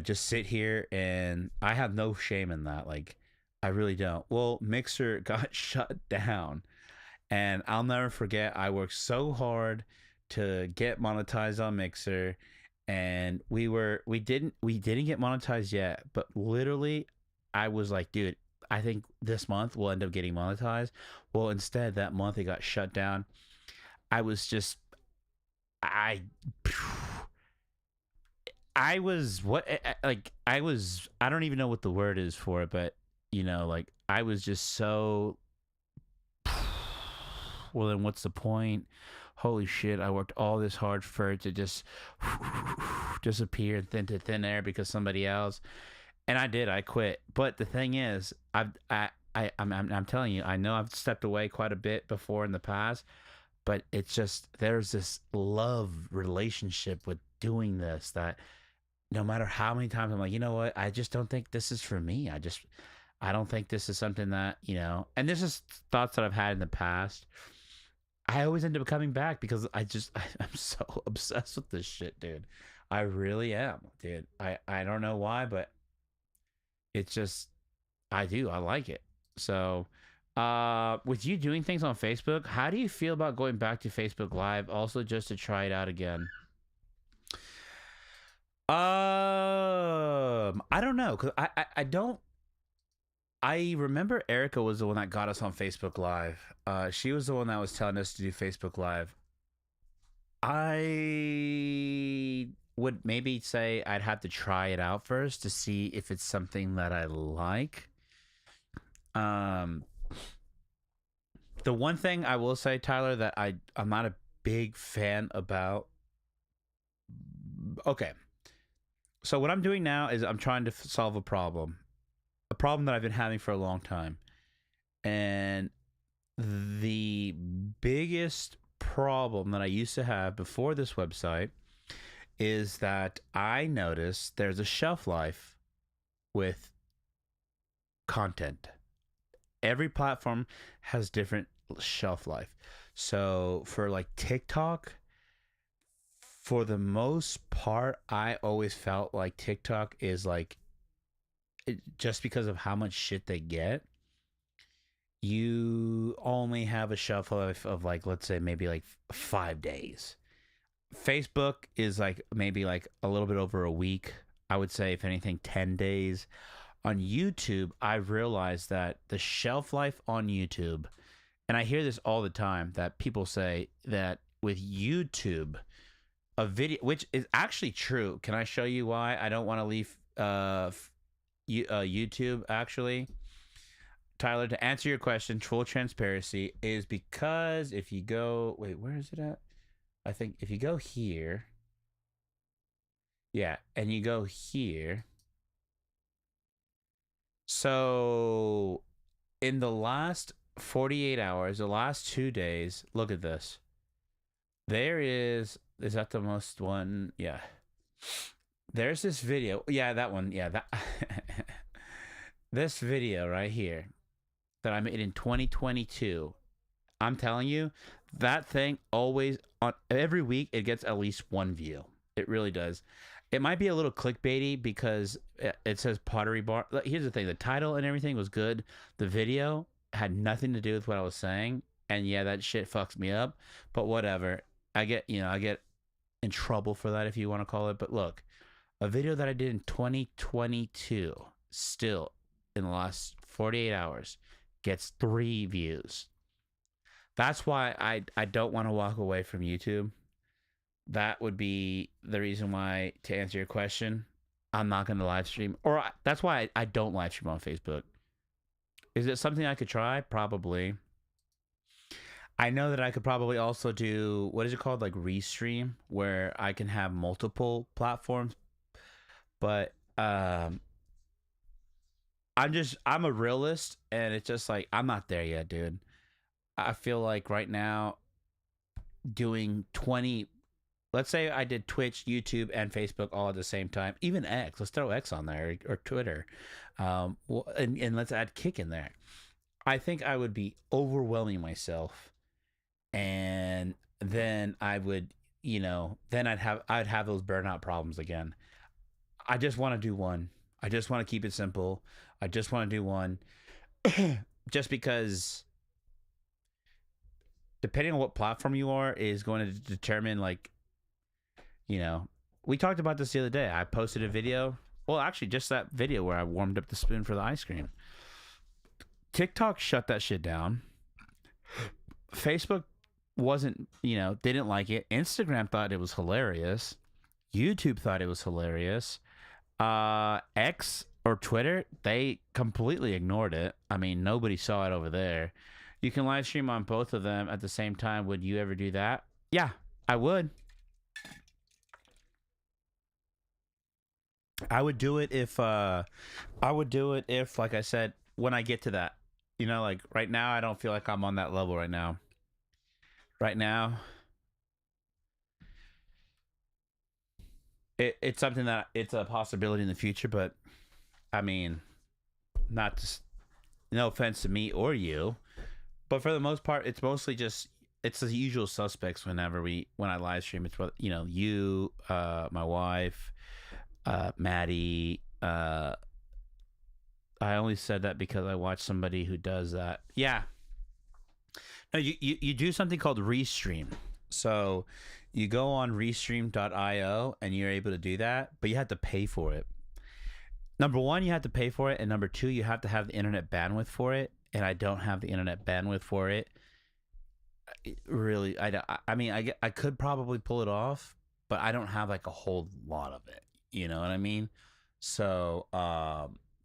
just sit here, and I have no shame in that. Like, I really don't. Well, Mixer got shut down, and I'll never forget, I worked so hard to get monetized on Mixer, and we didn't get monetized yet, but literally I was like, dude, I think this month we'll end up getting monetized. Well, instead that month it got shut down. I was just I I was what like I don't even know what the word is for it, but like I was just so, well, then what's the point? Holy shit, I worked all this hard for it to just disappear to thin air because somebody else. And I did, I quit. But the thing is, I'm telling you, I know I've stepped away quite a bit before in the past, but it's just, there's this love relationship with doing this that no matter how many times I'm like, you know what, I just don't think this is for me. I don't think this is something that, and this is thoughts that I've had in the past. I always end up coming back because I'm so obsessed with this shit, dude. I really am, dude. I don't know why, but it's just, I do. I like it. So, with you doing things on Facebook, how do you feel about going back to Facebook Live also just to try it out again? I don't know, cuz I don't, I remember Erica was the one that got us on Facebook Live. She was the one that was telling us to do Facebook Live. I would maybe say I'd have to try it out first to see if it's something that I like. Um, the one thing I will say, Tyler, that I'm not a big fan about. Okay, So what I'm doing now is I'm trying to solve a problem that I've been having for a long time. And the biggest problem that I used to have before this website is that I noticed there's a shelf life with content. Every platform has different shelf life. So for like TikTok, for the most part, I always felt like TikTok is like just because of how much shit they get, you only have a shelf life of like, let's say maybe like 5 days. Facebook is like maybe like a little bit over a week. I would say, if anything, 10 days. On YouTube, I've realized that the shelf life on YouTube, and I hear this all the time, that people say that with YouTube, a video, which is actually true. Can I show you why I don't want to leave YouTube, actually? Tyler, to answer your question, full transparency is because if you go, wait, where is it at? I think if you go here, yeah, and you go here. So in the last 48 hours, the last 2 days, look at this. There is that the most one? Yeah. There's this video. Yeah, that one. Yeah, that. This video right here that I made in 2022. I'm telling you, that thing always, on every week, it gets at least one view. It really does. It might be a little clickbaity because it says Pottery Bar. Here's the thing: the title and everything was good. The video had nothing to do with what I was saying, and yeah, that shit fucks me up. But whatever. I get in trouble for that, if you want to call it. But look, a video that I did in 2022, still in the last 48 hours, gets 3 views. That's why I don't want to walk away from YouTube. That would be the reason why, to answer your question, I'm not going to live stream. Or that's why I don't live stream on Facebook. Is it something I could try? Probably. I know that I could probably also do, what is it called? Like Restream, where I can have multiple platforms. But I'm a realist, and it's just like, I'm not there yet, dude. I feel like right now, doing 20, let's say I did Twitch, YouTube, and Facebook all at the same time, even X, let's throw X on there, or Twitter, and let's add Kick in there. I think I would be overwhelming myself, and then I would, then I'd have those burnout problems again. I just want to do one. I just want to keep it simple. I just want to do one. Just because, depending on what platform you are, is going to determine, like, we talked about this the other day. I posted a video. Well, actually, just that video where I warmed up the spoon for the ice cream. TikTok shut that shit down. Facebook wasn't, they didn't like it. Instagram thought it was hilarious. YouTube thought it was hilarious. X or Twitter, they completely ignored it. I mean, nobody saw it over there. You can live stream on both of them at the same time. Would you ever do that? Yeah, I would. I would do it if like I said, when I get to that. Like right now I don't feel like I'm on that level right now. Right now, it's something that it's a possibility in the future, but I mean, not just, no offense to me or you, but for the most part, it's mostly just, it's the usual suspects when I live stream. It's what, you, my wife, Maddie. I only said that because I watched somebody who does that. Yeah. No, you do something called Restream. So you go on restream.io and you're able to do that, but you have to pay for it. Number one, you have to pay for it, and number two, you have to have the internet bandwidth for it. And I don't have the internet bandwidth for it. Really, I mean, I could probably pull it off, but I don't have like a whole lot of it. You know what I mean? So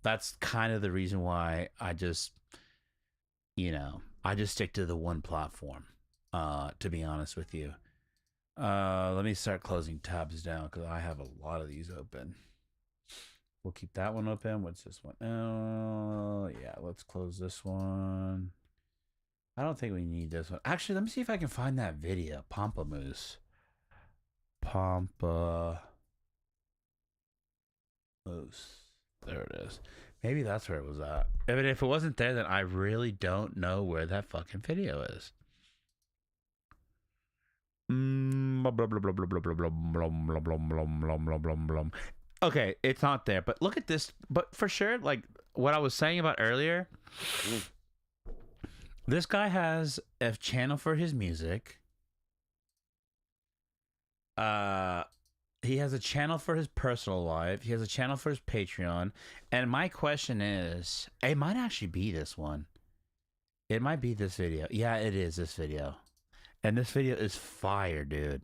that's kind of the reason why I just stick to the one platform, to be honest with you. Let me start closing tabs down because I have a lot of these open. We'll keep that one open. What's this one? Oh, yeah. Let's close this one. I don't think we need this one. Actually, let me see if I can find that video. Pamplemousse. Pamplemousse. There it is. Maybe that's where it was at. I mean, if it wasn't there, then I really don't know where that fucking video is. Okay, it's not there. But look at this. But for sure, like what I was saying about earlier, this guy has a channel for his music. He has a channel for his personal life. He has a channel for his Patreon. And my question is, it might actually be this one. It might be this video. Yeah, it is this video. And this video is fire, dude.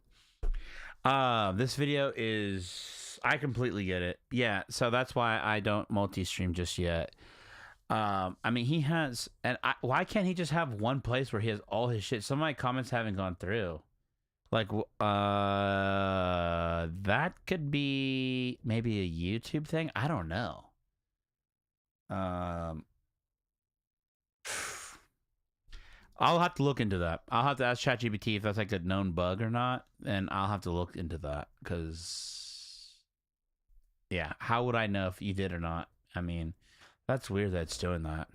This video is, I completely get it. Yeah, so that's why I don't multi-stream just yet. I mean, he has, and why can't he just have one place where he has all his shit? Some of my comments haven't gone through. Like, that could be maybe a YouTube thing. I don't know. I'll have to look into that. I'll have to ask ChatGPT if that's like a known bug or not, and I'll have to look into that because, yeah, how would I know if you did or not? I mean, that's weird that it's doing that.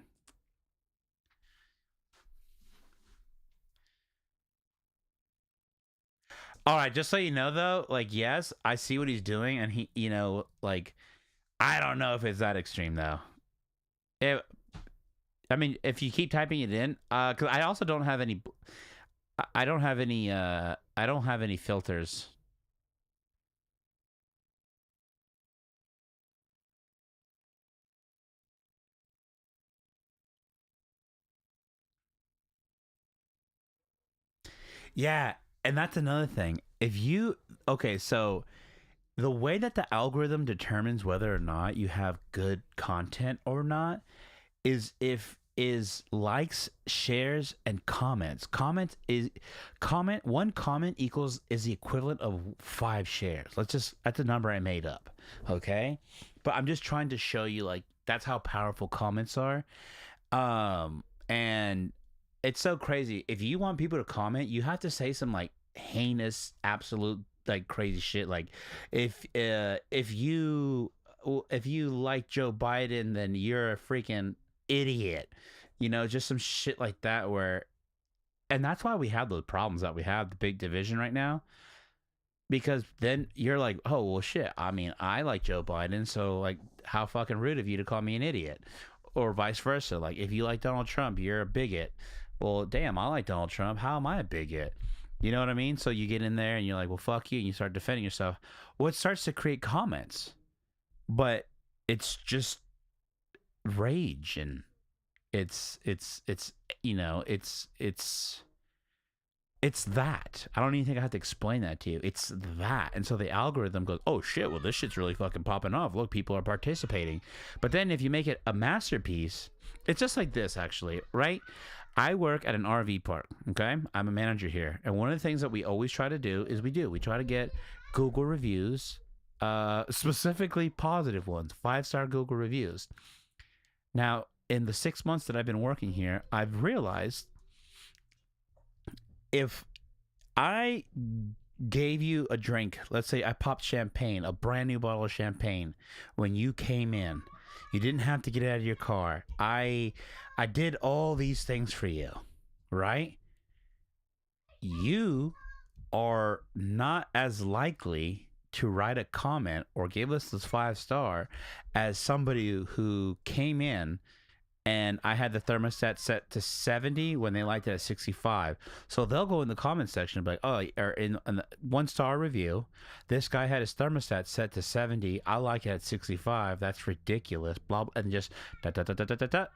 All right, just so you know, though, like, yes, I see what he's doing, and he, you know, like, I don't know if it's that extreme though. It, I mean, if you keep typing it in, because I also don't have any, I don't have any, I don't have any filters. Yeah, and that's another thing. If you, okay, so the way that the algorithm determines whether or not you have good content or not is if is likes, shares, and comments. One comment equals is the equivalent of 5 shares. That's a number I made up. Okay? But I'm just trying to show you like that's how powerful comments are. And it's so crazy. If you want people to comment, you have to say some like heinous, absolute like crazy shit. Like if you like Joe Biden, then you're a freaking idiot. You know, just some shit like that. And that's why we have the problems that we have, the big division right now. Because then you're like, oh well, shit. I mean, I like Joe Biden, so like, how fucking rude of you to call me an idiot, or vice versa. Like, if you like Donald Trump, you're a bigot. Well, damn, I like Donald Trump. How am I a bigot? You know what I mean? So you get in there and you're like, well, fuck you, and you start defending yourself. Well, it starts to create comments, but it's just rage, and it's you know it's that. I don't even think I have to explain that to you. It's that. And so the algorithm goes, oh shit, well, this shit's really fucking popping off. Look, people are participating. But then if you make it a masterpiece, it's just like this, actually, right? I work at an RV park, okay? I'm a manager here. And one of the things that we always try to do is we try to get Google reviews, specifically positive ones, 5-star Google reviews. Now, in the 6 months that I've been working here, I've realized if I gave you a drink, let's say I popped champagne, a brand new bottle of champagne, when you came in, you didn't have to get out of your car. I did all these things for you, right? You are not as likely to write a comment or give us this 5-star as somebody who came in and I had the thermostat set to 70 when they liked it at 65. So they'll go in the comment section and be like, oh, or in the 1-star review, this guy had his thermostat set to 70. I like it at 65. That's ridiculous. Blah, blah, and just da da da da da da da.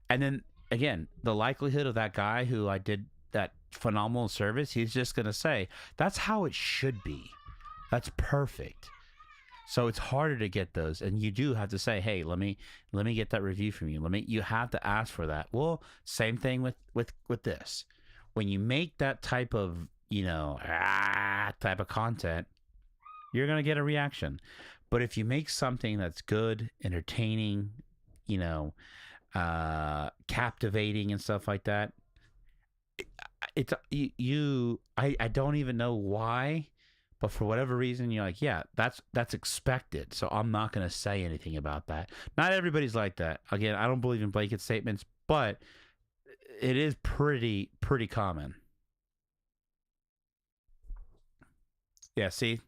And then again, the likelihood of that guy who I did that phenomenal service, he's just going to say, that's how it should be. That's perfect. So it's harder to get those, and you do have to say, "Hey, let me get that review from you. You have to ask for that." Well, same thing with this. When you make that type of type of content, you're gonna get a reaction. But if you make something that's good, entertaining, you know, captivating and stuff like that, it's I don't even know why, but for whatever reason you're like, yeah, that's expected, so I'm not going to say anything about that. Not everybody's like that. Again, I don't believe in blanket statements, but it is pretty common. Yeah, see.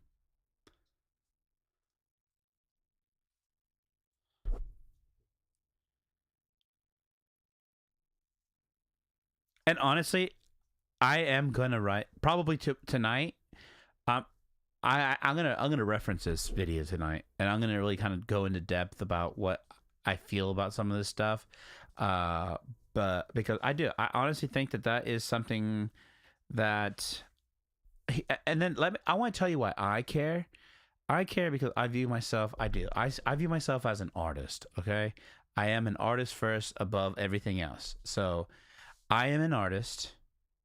And honestly, I am going to write probably tonight. um I'm gonna reference this video tonight, and I'm gonna really kind of go into depth about what I feel about some of this stuff. Uh, but because I honestly think that that is something that, and then I want to tell you why I care. I care because I view myself. I view myself as an artist. Okay, I am an artist first above everything else. So I am an artist,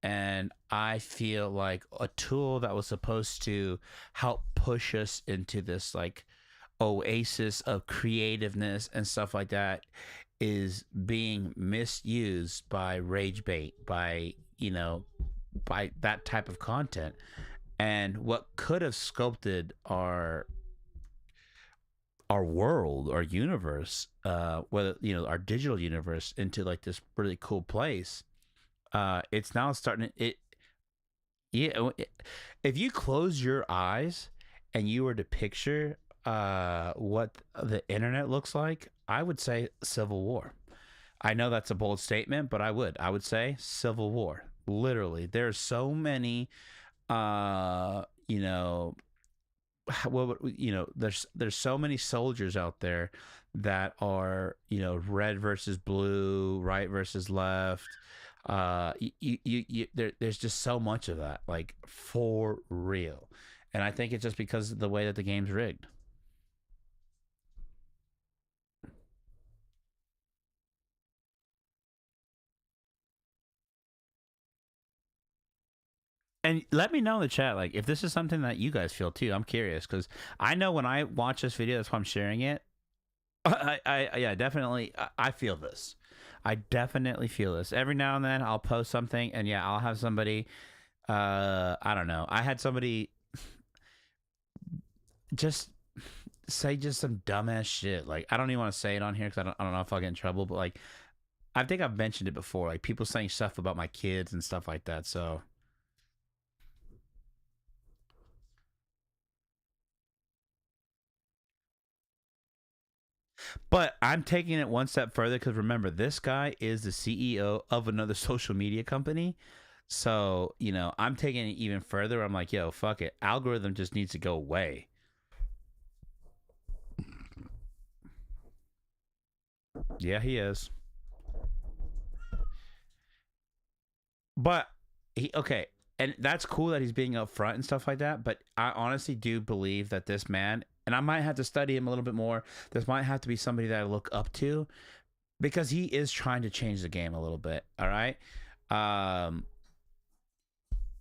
and I feel like a tool that was supposed to help push us into this like oasis of creativeness and stuff like that is being misused by rage bait, by, by that type of content. And what could have sculpted our world, our universe, whether our digital universe into like this really cool place, it's now starting it. Yeah, if you close your eyes and you were to picture what the internet looks like, I would say civil war. I know that's a bold statement, but I would say civil war. Literally, there's so many uh you know well, there's so many soldiers out there that are, red versus blue, right versus left. There's just so much of that, like, for real. And I think it's just because of the way that the game's rigged. And let me know in the chat, like, if this is something that you guys feel too. I'm curious because I know when I watch this video, that's why I'm sharing it. Yeah, definitely. I feel this. I definitely feel this. Every now and then, I'll post something, and yeah, I'll have somebody. I don't know. I had somebody just say just some dumbass shit. Like, I don't even want to say it on here because I don't know if I'll get in trouble. But like, I think I've mentioned it before. Like, people saying stuff about my kids and stuff like that. So, but I'm taking it one step further because remember, this guy is the CEO of another social media company. So, I'm taking it even further. I'm like, yo, fuck it. Algorithm just needs to go away. Yeah, he is. But okay, and that's cool that he's being upfront and stuff like that. But I honestly do believe that this man, and I might have to study him a little bit more. This might have to be somebody that I look up to because he is trying to change the game a little bit. All right. Um,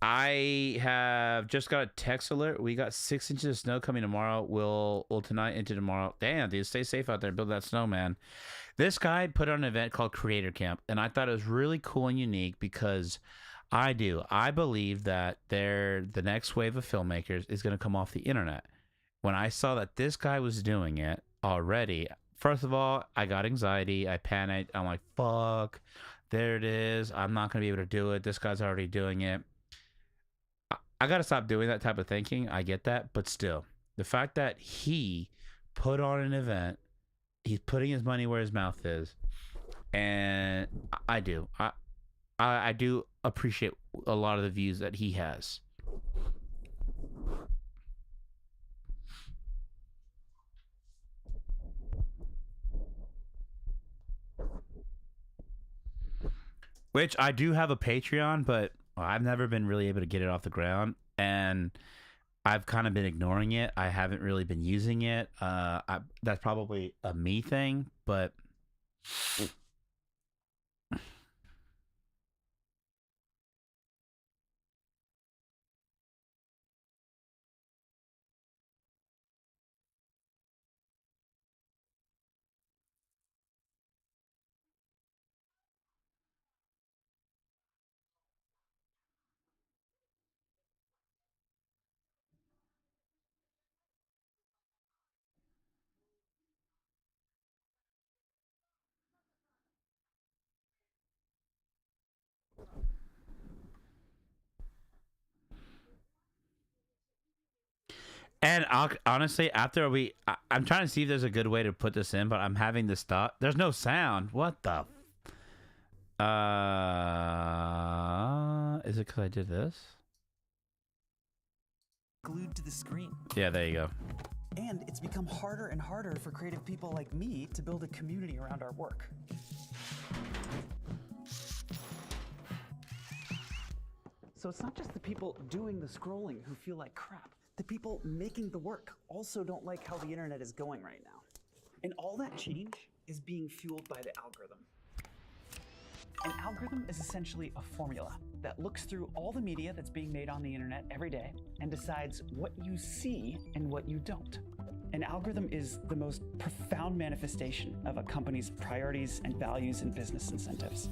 I have just got a text alert. We got 6 inches of snow coming tomorrow. Will tonight into tomorrow. Damn, dude, stay safe out there. Build that snowman. This guy put on an event called Creator Camp, and I thought it was really cool and unique because I believe that the next wave of filmmakers is going to come off the internet. When I saw that this guy was doing it already, first of all, I got anxiety. I panicked. I'm like, fuck, there it is. I'm not going to be able to do it. This guy's already doing it. I got to stop doing that type of thinking. I get that. But still, the fact that he put on an event, he's putting his money where his mouth is. And I do. I do appreciate a lot of the views that he has. Which I do have a Patreon, but I've never been really able to get it off the ground, and I've kind of been ignoring it. I haven't really been using it. That's probably a me thing, but And honestly, after I'm trying to see if there's a good way to put this in, but I'm having to stop. There's no sound. What the? Is it because I did this? Glued to the screen. Yeah, there you go. And it's become harder and harder for creative people like me to build a community around our work. So it's not just the people doing the scrolling who feel like crap. The people making the work also don't like how the internet is going right now. And all that change is being fueled by the algorithm. An algorithm is essentially a formula that looks through all the media that's being made on the internet every day and decides what you see and what you don't. An algorithm is the most profound manifestation of a company's priorities and values and business incentives.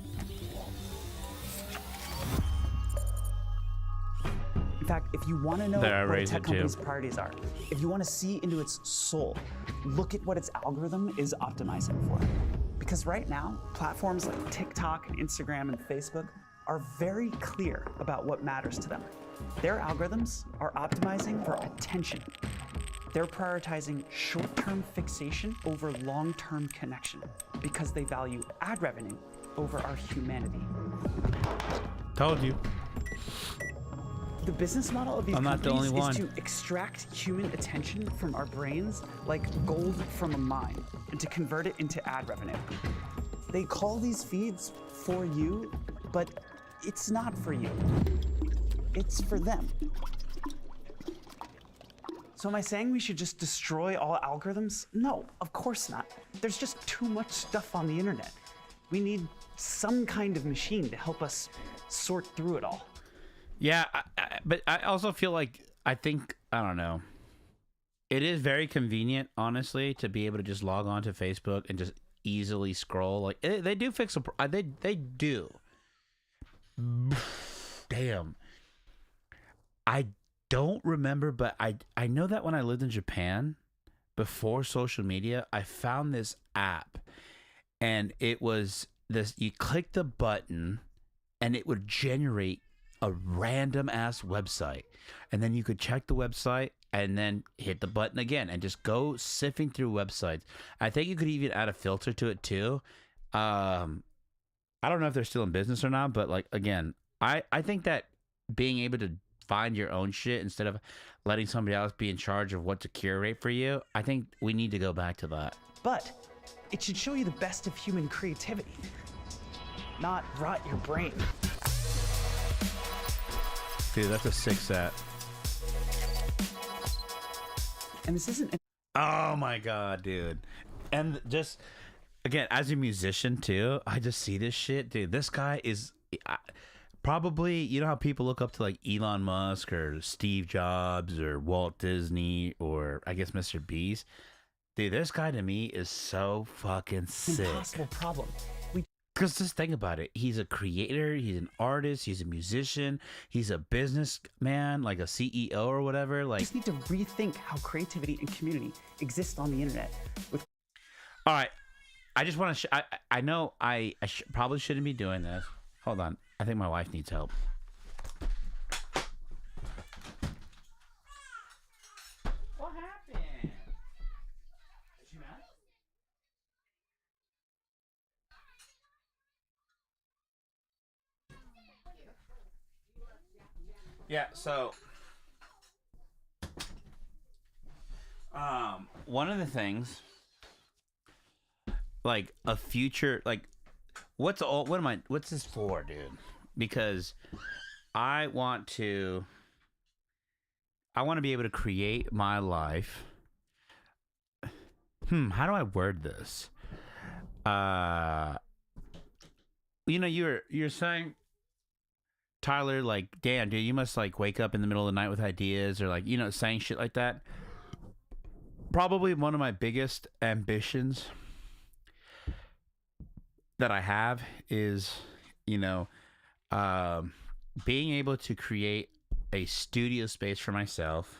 In fact, if you want to know what a tech company's priorities are, if you want to see into its soul, look at what its algorithm is optimizing for. Because right now, platforms like TikTok and Instagram and Facebook are very clear about what matters to them. Their algorithms are optimizing for attention. They're prioritizing short-term fixation over long-term connection because they value ad revenue over our humanity. Told you. The business model of these companies is to extract human attention from our brains like gold from a mine and to convert it into ad revenue. They call these feeds for you, but it's not for you. It's for them. So am I saying we should just destroy all algorithms? No, of course not. There's just too much stuff on the internet. We need some kind of machine to help us sort through it all. Yeah, but I also feel like, I don't know. It is very convenient, honestly, to be able to just log on to Facebook and just easily scroll. Like, they do fix they do. Damn. I don't remember, but I know that when I lived in Japan, before social media, I found this app. And it was this, you click the button, and it would generate a random ass website, and then you could check the website and then hit the button again and just go sifting through websites. I think you could even add a filter to it too. I don't know if they're still in business or not, but like, again, I think that being able to find your own shit instead of letting somebody else be in charge of what to curate for you, I think we need to go back to that. But it should show you the best of human creativity, not rot your brain. Dude, that's a sick set. And this isn't... Oh my god, dude. And just, again, as a musician too, I just see this shit. Dude, this guy is probably, you know how people look up to like Elon Musk or Steve Jobs or Walt Disney or I guess Mr. Beast? Dude, this guy to me is so fucking sick. Impossible problem. Because just think about it. He's a creator. He's an artist. He's a musician. He's a businessman, like a CEO or whatever. Like, we just need to rethink how creativity and community exist on the internet. All right. I just want to... I know I probably shouldn't be doing this. Hold on. I think my wife needs help. What happened? Is she mad? Yeah, so one of the things, like a future, like what's this for, dude? Because I want to be able to create my life. How do I word this? You know, you're saying, Tyler, like, damn, dude, you must like wake up in the middle of the night with ideas, or like, you know, saying shit like that. Probably one of my biggest ambitions that I have is, you know, being able to create a studio space for myself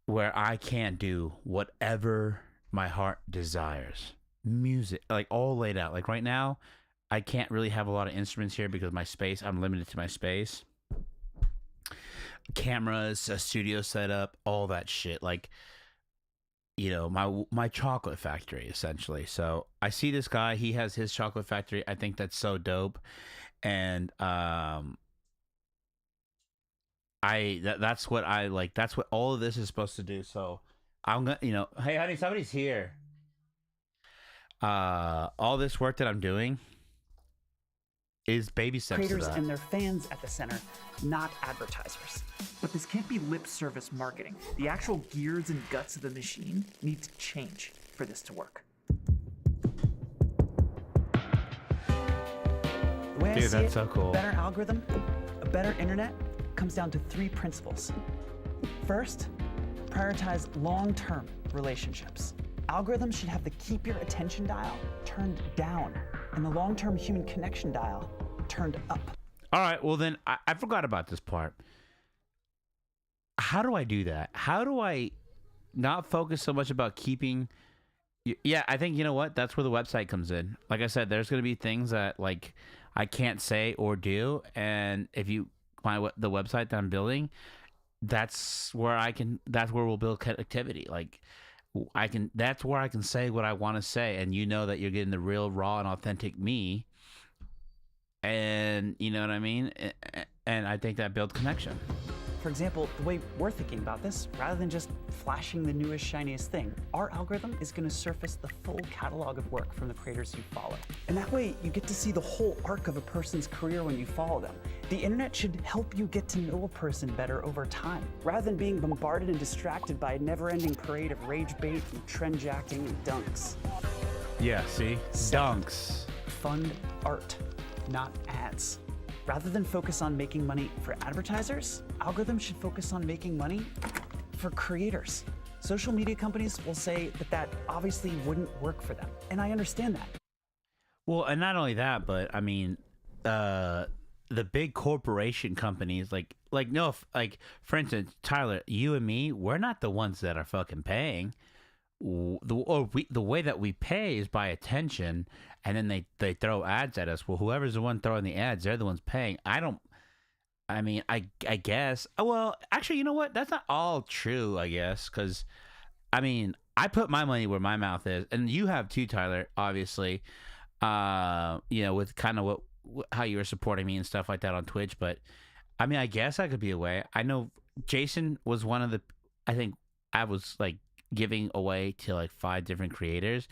where I can do whatever my heart desires. Music, like all laid out. Like right now, I can't really have a lot of instruments here because I'm limited to my space. cameras, a studio setup, all that shit. Like, you know, my chocolate factory essentially. So I see this guy, he has his chocolate factory. I think that's so dope. And that's what I like. That's what all of this is supposed to do. So I'm gonna, you know, hey honey, somebody's here. All this work that I'm doing is baby steps to Creators that. and their fans at the center, not advertisers. But this can't be lip service marketing. The actual gears and guts of the machine need to change for this to work. The way I Dude, see that's it, so cool. a better algorithm, a better internet comes down to 3 principles. First, prioritize long-term relationships. Algorithms should have the keep your attention dial turned down and the long-term human connection dial turned up. All right, well then I forgot about this part. How do I do that? How do I not focus so much about keeping? Yeah, I think you know what? That's where the website comes in. Like I said, there's going to be things that like I can't say or do, and if you find the website that I'm building, that's where I can. That's where we'll build connectivity. Like I can. That's where I can say what I want to say, and you know that you're getting the real, raw, and authentic me. And you know what I mean? And I think that builds connection. For example, the way we're thinking about this, rather than just flashing the newest, shiniest thing, our algorithm is going to surface the full catalog of work from the creators you follow. And that way, you get to see the whole arc of a person's career when you follow them. The internet should help you get to know a person better over time, rather than being bombarded and distracted by a never-ending parade of rage bait and trend jacking and dunks. Yeah, see? Dunks. Fund art, not ads. Rather than focus on making money for advertisers, algorithms should focus on making money for creators. Social media companies will say that obviously wouldn't work for them, and I understand that. Well, and not only that, but I mean, the big corporation companies, for instance, Tyler, you and me, we're not the ones that are fucking paying. The way that we pay is by attention, and then they throw ads at us. Well, whoever's the one throwing the ads, they're the ones paying. I guess. Well, actually, you know what? That's not all true, I guess, because I mean, I put my money where my mouth is, and you have too, Tyler. Obviously, you know, with kind of how you were supporting me and stuff like that on Twitch. But I mean, I guess that could be a way. I know Jason was one of the. I think I was like giving away to like 5 different creators,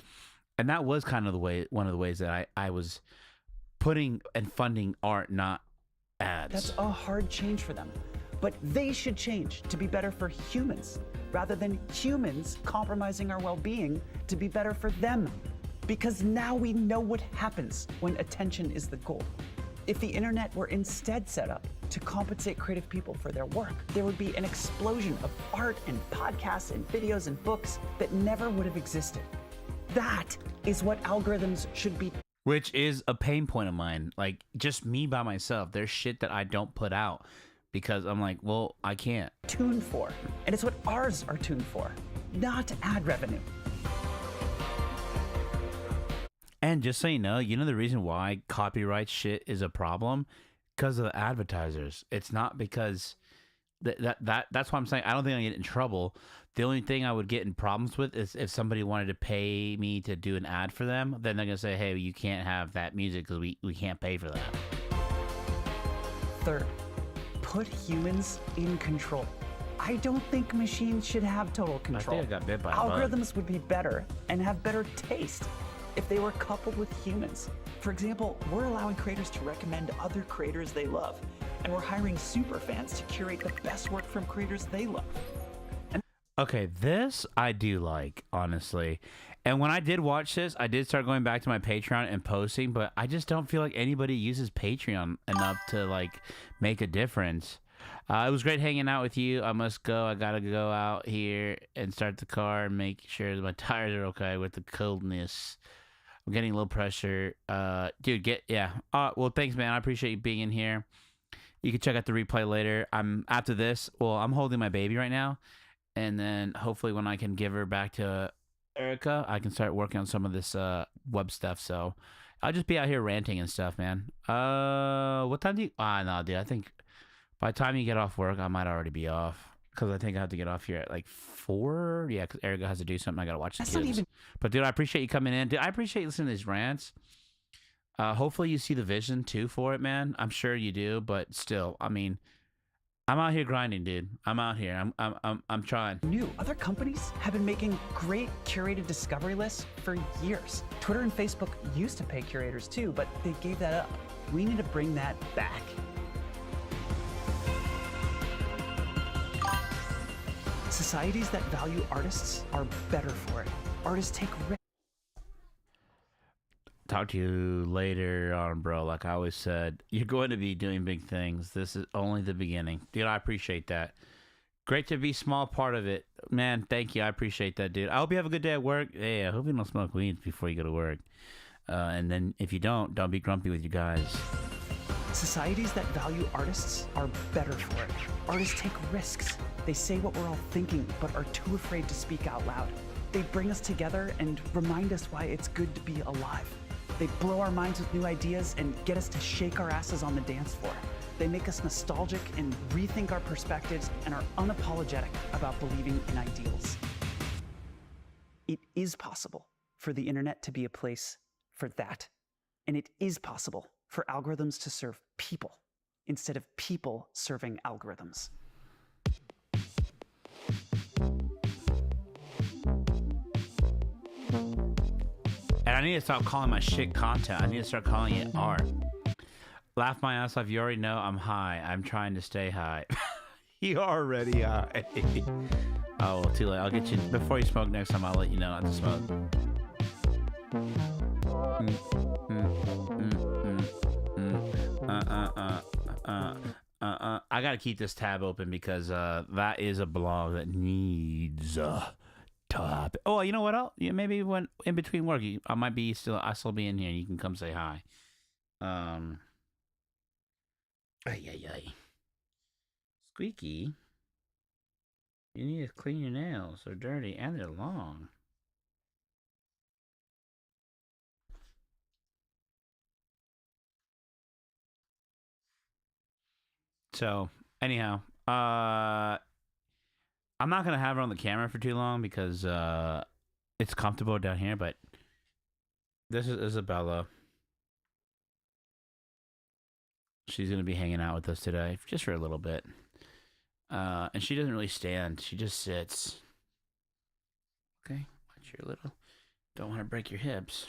and that was kind of one of the ways that I was putting and funding art, not ads. That's a hard change for them, but they should change to be better for humans rather than humans compromising our well-being to be better for them, because now we know what happens when attention is the goal. If the internet were instead set up to compensate creative people for their work, there would be an explosion of art and podcasts and videos and books that never would have existed. That is what algorithms should be. Which is a pain point of mine. Like, just me by myself. There's shit that I don't put out because I'm like, well, I can't. Tuned for. And it's what ours are tuned for, not ad revenue. And just so you know the reason why copyright shit is a problem? Because of the advertisers. It's not because that's why I'm saying I don't think I get in trouble. The only thing I would get in problems with is if somebody wanted to pay me to do an ad for them, then they're gonna say, hey, you can't have that music because we can't pay for that. Third, put humans in control. I don't think machines should have total control. I think I got bit by a bug. Algorithms would be better and have better taste if they were coupled with humans. For example, we're allowing creators to recommend other creators they love, and we're hiring super fans to curate the best work from creators they love. Okay, this I do like, honestly. And when I did watch this, I did start going back to my Patreon and posting, but I just don't feel like anybody uses Patreon enough to like make a difference. It was great hanging out with you. I must go. I gotta go out here and start the car and make sure that my tires are okay with the coldness. I'm getting a little pressure. Dude, well, thanks, man. I appreciate you being in here. You can check out the replay later. I'm holding my baby right now. And then hopefully when I can give her back to Erica, I can start working on some of this web stuff. So I'll just be out here ranting and stuff, man. What time do you... no, dude, I think By the time you get off work, I might already be off. Because I think I have to get off here at like 4. Yeah, because Erica has to do something. I got to watch the That's kids. not even. But, dude, I appreciate you coming in. Dude, I appreciate listening to these rants. Hopefully you see the vision, too, for it, man. I'm sure you do. But still, I mean, I'm out here grinding, dude. I'm out here. I'm trying. New. Other companies have been making great curated discovery lists for years. Twitter and Facebook used to pay curators too, but they gave that up. We need to bring that back. Societies that value artists are better for it. Artists take risks. Talk to you later on, bro. Like I always said, you're going to be doing big things. This is only the beginning. Dude, I appreciate that. Great to be a small part of it. Man, thank you. I appreciate that, dude. I hope you have a good day at work. Hey, I hope you don't smoke weed before you go to work. And then if you don't be grumpy with you guys. Societies that value artists are better for it. Artists take risks. They say what we're all thinking, but are too afraid to speak out loud. They bring us together and remind us why it's good to be alive. They blow our minds with new ideas and get us to shake our asses on the dance floor. They make us nostalgic and rethink our perspectives and are unapologetic about believing in ideals. It is possible for the internet to be a place for that. And it is possible for algorithms to serve people instead of people serving algorithms. And I need to stop calling my shit content. I need to start calling it art. Laugh my ass off. You already know I'm high. I'm trying to stay high. You're already high. Oh, well, too late. I'll get you before you smoke next time. I'll let you know not to smoke. I gotta keep this tab open because that is a blog that needs top. Oh, you know what else? Yeah, maybe when in between work, I'll still be in here. And you can come say hi. Ay. Squeaky, you need to clean your nails. They're dirty and they're long. So, anyhow, I'm not gonna have her on the camera for too long because it's comfortable down here. But this is Isabella. She's gonna be hanging out with us today, just for a little bit. And she doesn't really stand; she just sits. Okay, watch your little. Don't want to break your hips.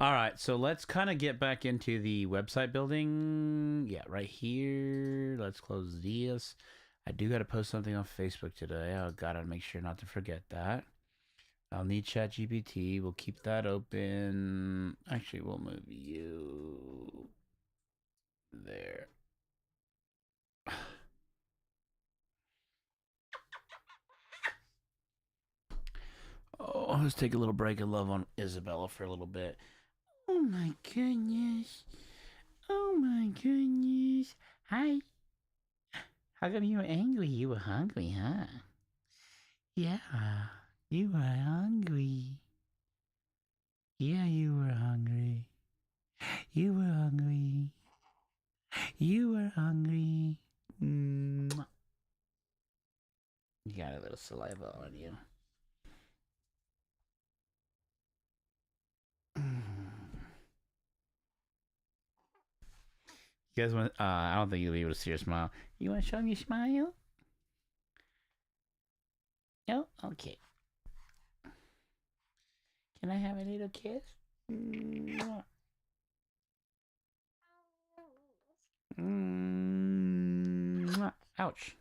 All right, so let's kind of get back into the website building. Yeah, right here. Let's close this. I do got to post something on Facebook today. I gotta make sure not to forget that. I'll need ChatGPT. We'll keep that open. Actually, we'll move you there. Oh, let's take a little break of love on Isabella for a little bit. Oh my goodness. Oh my goodness. Hi. How come you were angry? You were hungry, huh? Yeah, you were hungry. Yeah, you were hungry. You were hungry. You were hungry. Mwah. You got a little saliva on you. You guys want? I don't think you'll be able to see your smile. You want to show me your smile? No? Okay. Can I have a little kiss? Mwah. Mwah. Ouch.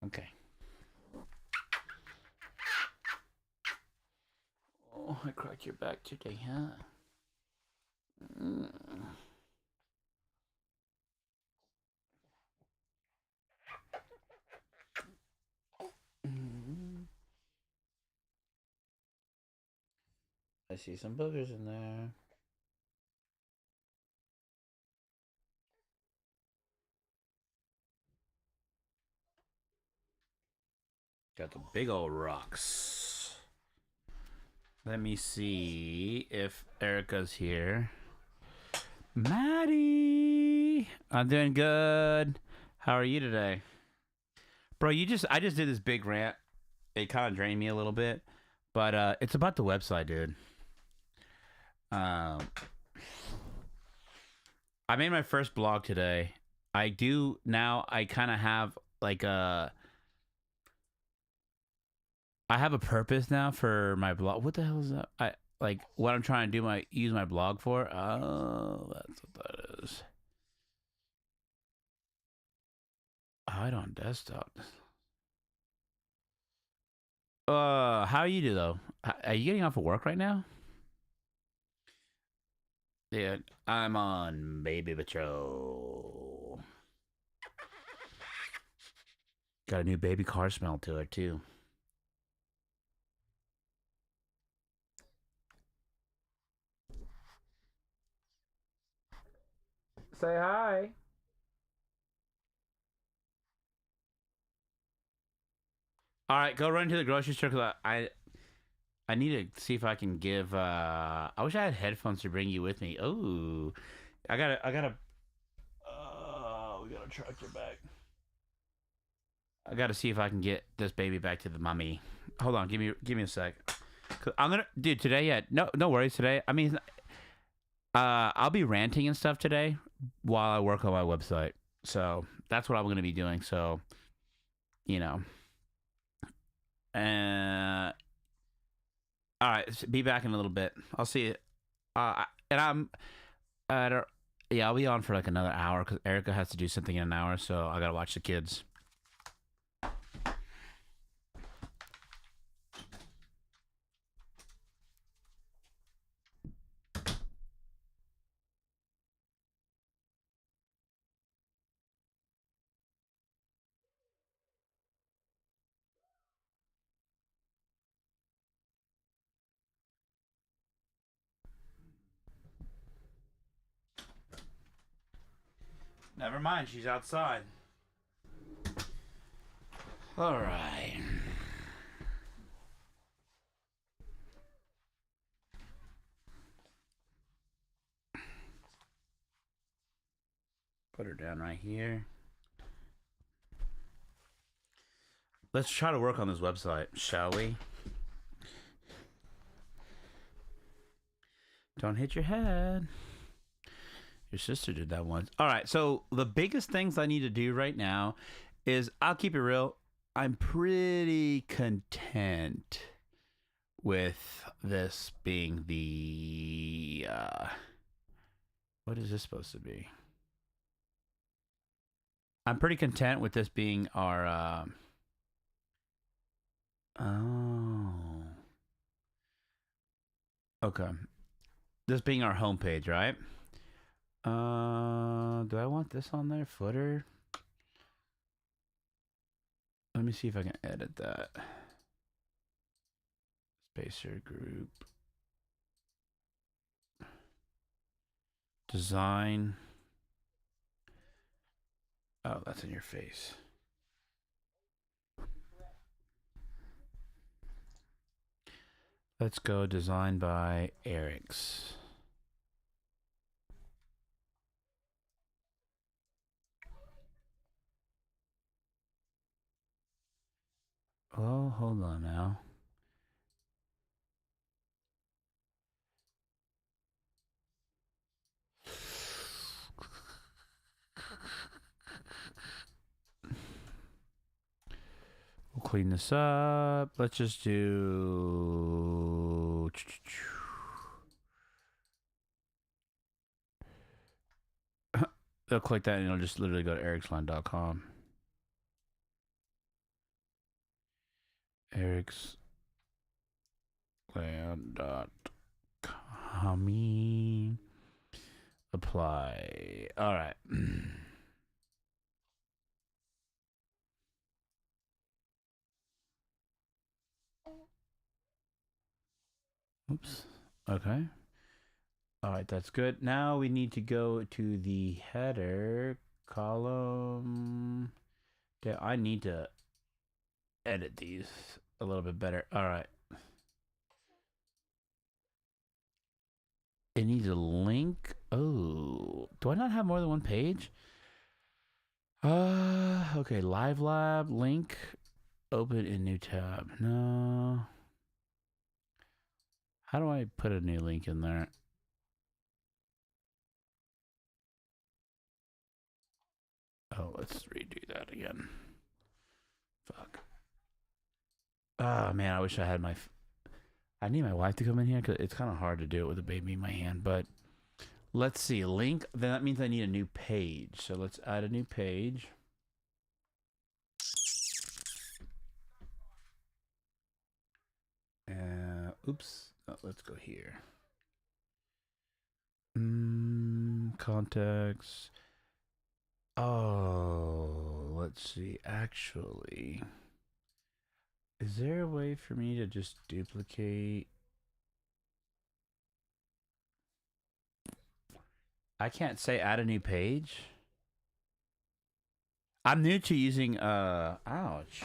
Okay. Oh, I cracked your back today, huh? I see some boogers in there. Got the big old rocks. Let me see if Erica's here. Maddie, I'm doing good. How are you today, bro? I just did this big rant. It kind of drained me a little bit, but it's about the website, dude. Um, I made my first blog today. I do now. I kind of have like I have a purpose now for my blog. What the hell is that? I like what I'm trying to use my blog for. Oh, that's what that is. Hide on desktop. How you do though? Are you getting off of work right now? Yeah, I'm on baby patrol. Got a new baby car smell to it too. Say hi. All right, go run to the grocery store. Cause I need to see if I can give. I wish I had headphones to bring you with me. Oh, I gotta. Oh, we got a tractor back. I gotta see if I can get this baby back to the mummy. Hold on, give me a sec. I'm gonna, dude. Today, yeah, no worries. Today, I mean, I'll be ranting and stuff today while I work on my website. So that's what I'm gonna be doing. So, you know, uh, all right, be back in a little bit. I'll see you. And I don't, yeah, I'll be on for like another hour because Erica has to do something in an hour, so I gotta watch the kids. Never mind, she's outside. All right. Put her down right here. Let's try to work on this website, shall we? Don't hit your head. Your sister did that once. All right, so the biggest things I need to do right now is, I'll keep it real, I'm pretty content with this being the what is this supposed to be? I'm pretty content with this being our oh, okay, this being our homepage, right? Do I want this on there? Footer. Let me see if I can edit that. Spacer group. Design. Oh, that's in your face. Let's go design by ERIX. Oh, hold on now. We'll clean this up. Let's just do. They'll click that and it'll just literally go to ERIXland.com. ERIXland.com. Apply. All right. Oops. Okay. All right, that's good. Now we need to go to the header column. Okay, I need to edit these a little bit better. All right. it needs a link. Oh, do I not have more than one page? Okay, Live Lab link. Open in new tab. No. How do I put a new link in there? Oh, let's redo that again. Fuck. Oh man, I wish I had I need my wife to come in here because it's kind of hard to do it with a baby in my hand. But let's see, link. Then that means I need a new page. So let's add a new page. Oops. Oh, let's go here. Contacts. Oh, let's see. Actually, is there a way for me to just duplicate? I can't say add a new page. I'm new to using ouch.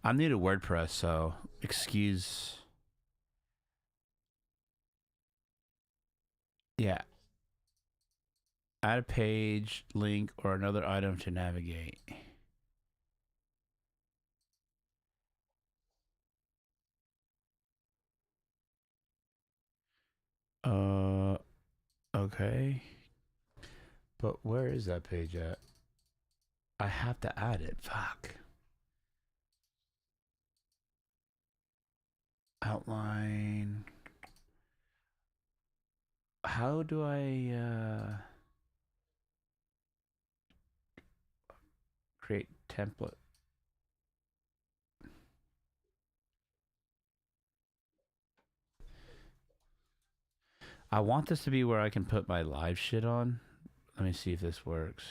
I'm new to WordPress, so excuse. Yeah. Add a page, link, or another item to navigate. Okay. But where is that page at? I have to add it. Fuck. Outline. How do I create template? I want this to be where I can put my live shit on. Let me see if this works.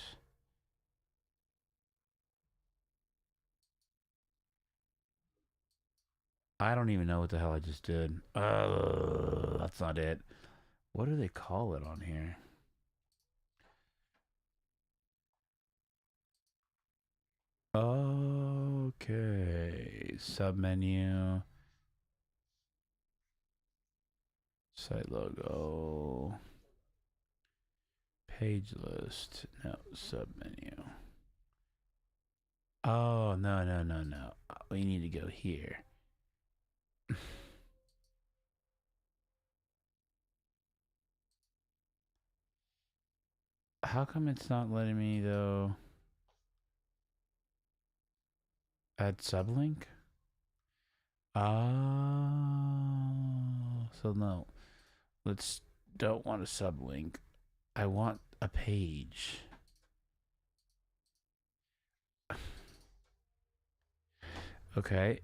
I don't even know what the hell I just did. That's not it. What do they call it on here? Okay. Submenu. Site logo. Page list. No, submenu. Oh, no. We need to go here. How come it's not letting me, though? Add sublink? Oh, so no. Don't want a sublink. I want a page. Okay.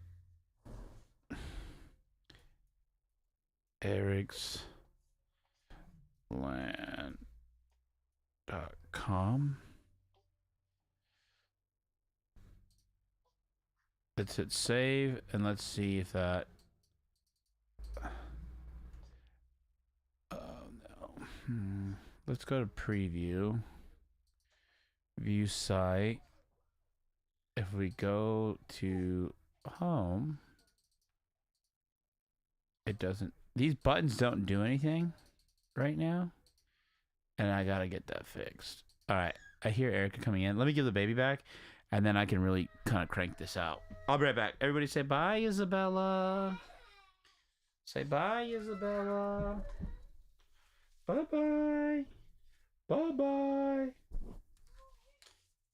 ERIXland.com. Let's hit save and let's see if that. Oh no. Let's go to preview. View site. If we go to home, it doesn't. These buttons don't do anything right now. And I gotta get that fixed. All right. I hear Erica coming in. Let me give the baby back. And then I can really kind of crank this out. I'll be right back. Everybody say bye, Isabella. Say bye, Isabella. Bye-bye. Bye-bye.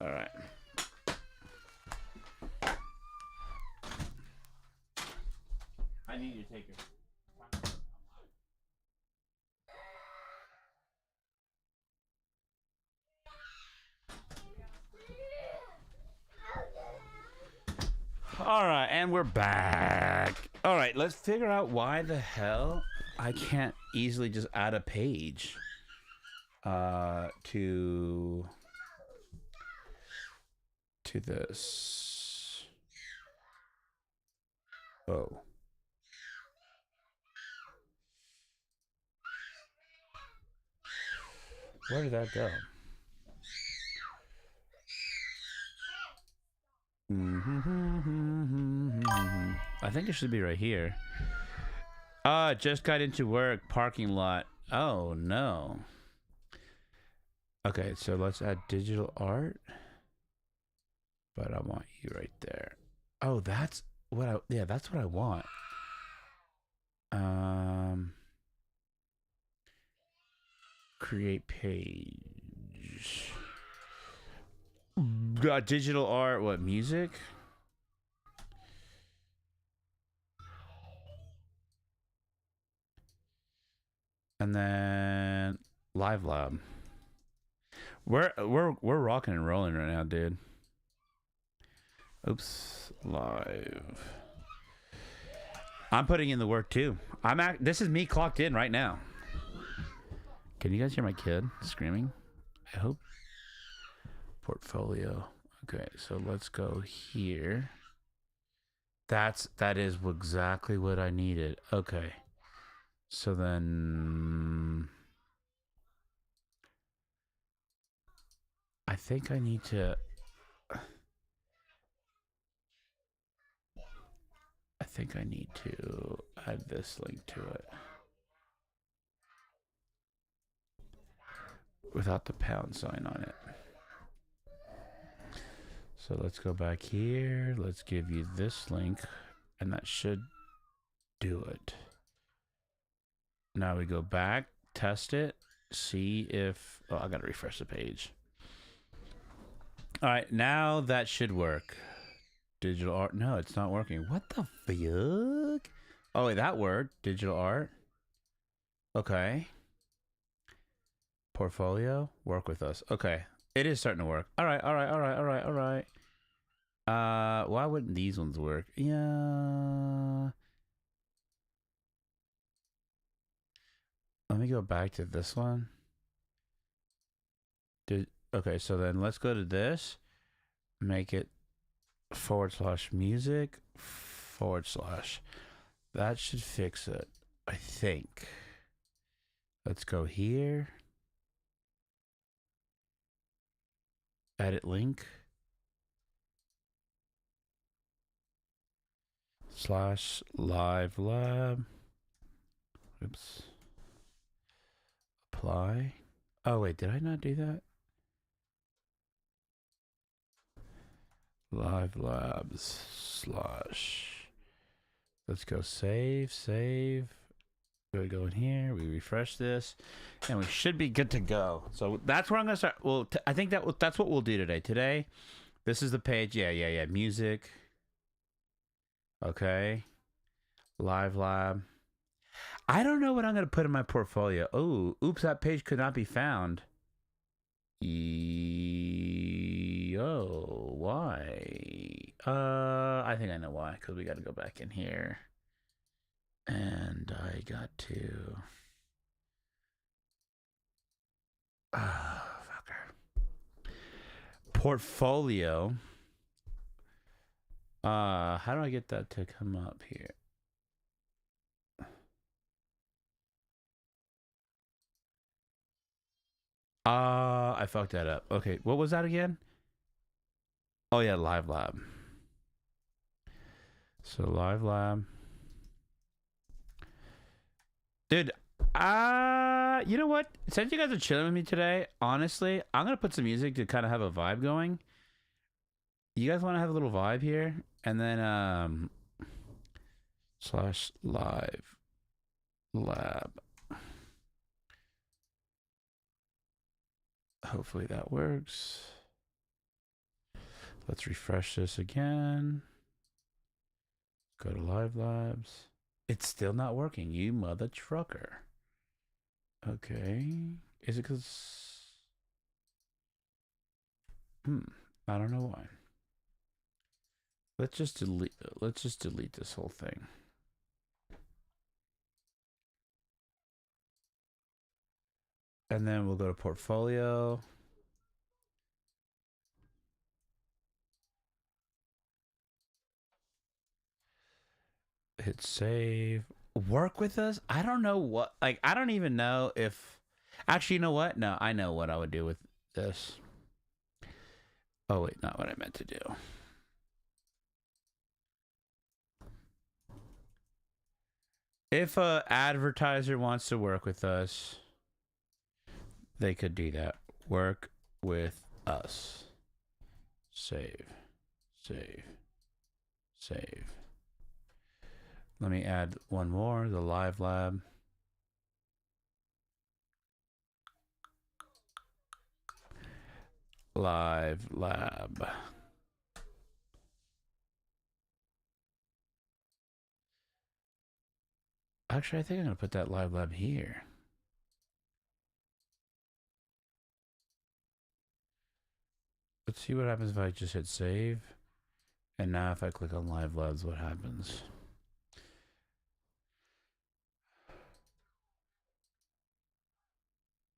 All right. I need you to take her. All right, and we're back. All right, let's figure out why the hell I can't easily just add a page to this. Oh. Where did that go? I think it should be right here. Just got into work. Parking lot. Oh, no. Okay, so let's add digital art. But I want you right there. Oh, that's what I... Yeah, that's what I want. Create page. Got digital art. What, music? And then live lab. We're rocking and rolling right now, dude. Oops, live. I'm putting in the work too. This is me clocked in right now. Can you guys hear my kid screaming? I hope. Portfolio. Okay, so let's go here. That is exactly what I needed. Okay. So then I think I need to add this link to it without the pound sign on it. So let's go back here. Let's give you this link, and that should do it. Now we go back, test it, see if... Oh, I gotta refresh the page. All right, now that should work. Digital art. No, it's not working. What the fuck? Oh, wait, that worked. Digital art. Okay. Portfolio. Work with us. Okay. It is starting to work. All right. Why wouldn't these ones work? Yeah. Let me go back to this one. Okay, so then let's go to this. Make it /music/ That should fix it, I think. Let's go here. Edit link. /live lab. Oops. Apply. Oh, wait, did I not do that? Live labs / let's go save. We go in here, we refresh this, and we should be good to go. So that's where I'm gonna start. Well, I think that's what we'll do today. This is the page. Yeah. Music. Okay. Live lab. I don't know what I'm gonna put in my portfolio. Oh, oops, that page could not be found. Oh, why? I think I know why. Because we got to go back in here. And I got to... fucker. Portfolio. How do I get that to come up here? I fucked that up. Okay, what was that again? Oh yeah, live lab. So live lab. Dude, you know what? Since you guys are chilling with me today, honestly, I'm gonna put some music to kind of have a vibe going. You guys want to have a little vibe here? And then /live lab. Hopefully that works. Let's refresh this again. Go to live labs. It's still not working, you mother trucker. Okay. Is it because... I don't know why. Let's just delete this whole thing. And then we'll go to portfolio. Hit save. Work with us? I don't know what, like, I don't even know if, actually, you know what? No, I know what I would do with this. Oh, wait, not what I meant to do. If a advertiser wants to work with us, they could do that. Work with us. Save. Save. Save. Let me add one more, the live lab. Live lab. Actually, I think I'm going to put that live lab here. Let's see what happens if I just hit save. And now if I click on live labs, what happens?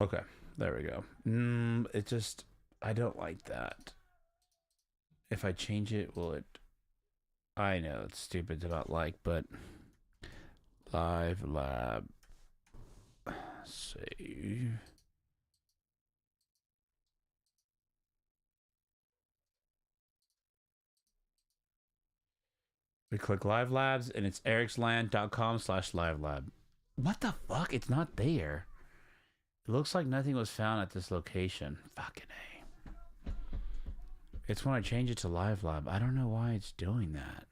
Okay, there we go. It just, I don't like that. If I change it, will it? I know it's stupid about like, but live lab save. We click live labs and it's ERIXland.com/live lab. What the fuck? It's not there. It looks like nothing was found at this location. Fucking A. It's when I change it to live lab. I don't know why it's doing that.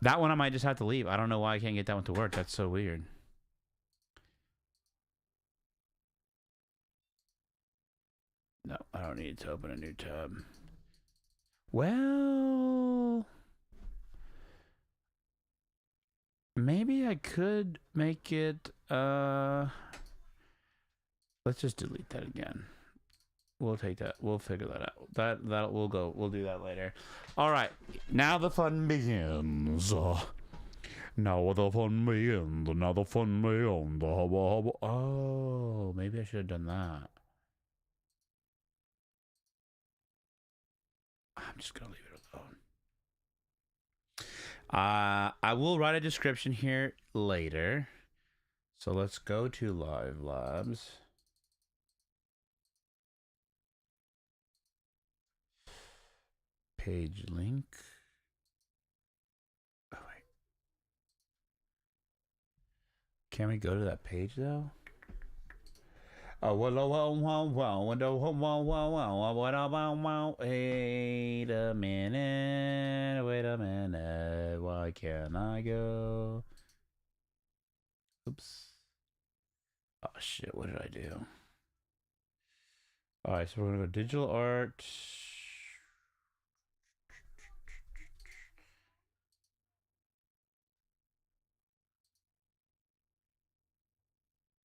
That one I might just have to leave. I don't know why I can't get that one to work. That's so weird. No, I don't need to open a new tab. Well, maybe I could make it, let's just delete that again. We'll take that. We'll figure that out. That we'll go. We'll do that later. All right. Now the fun begins. Now the fun begins. Now the fun begins. Oh, maybe I should have done that. I'm just gonna leave it alone. I will write a description here later. So let's go to Live Labs. Page link. Oh, wait. Can we go to that page though? Oh, wait a minute. Wait a minute. Why can't I go? Oops. Oh shit, what did I do? Alright, so we're gonna go digital art.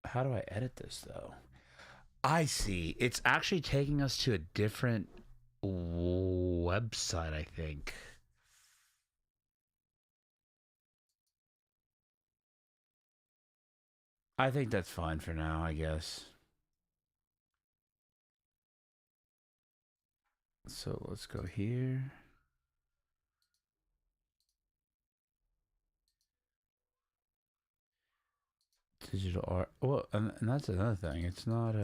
How do I edit this though? I see. It's actually taking us to a different website, I think. I think that's fine for now, I guess. So let's go here. Digital art. Well, and that's another thing. It's not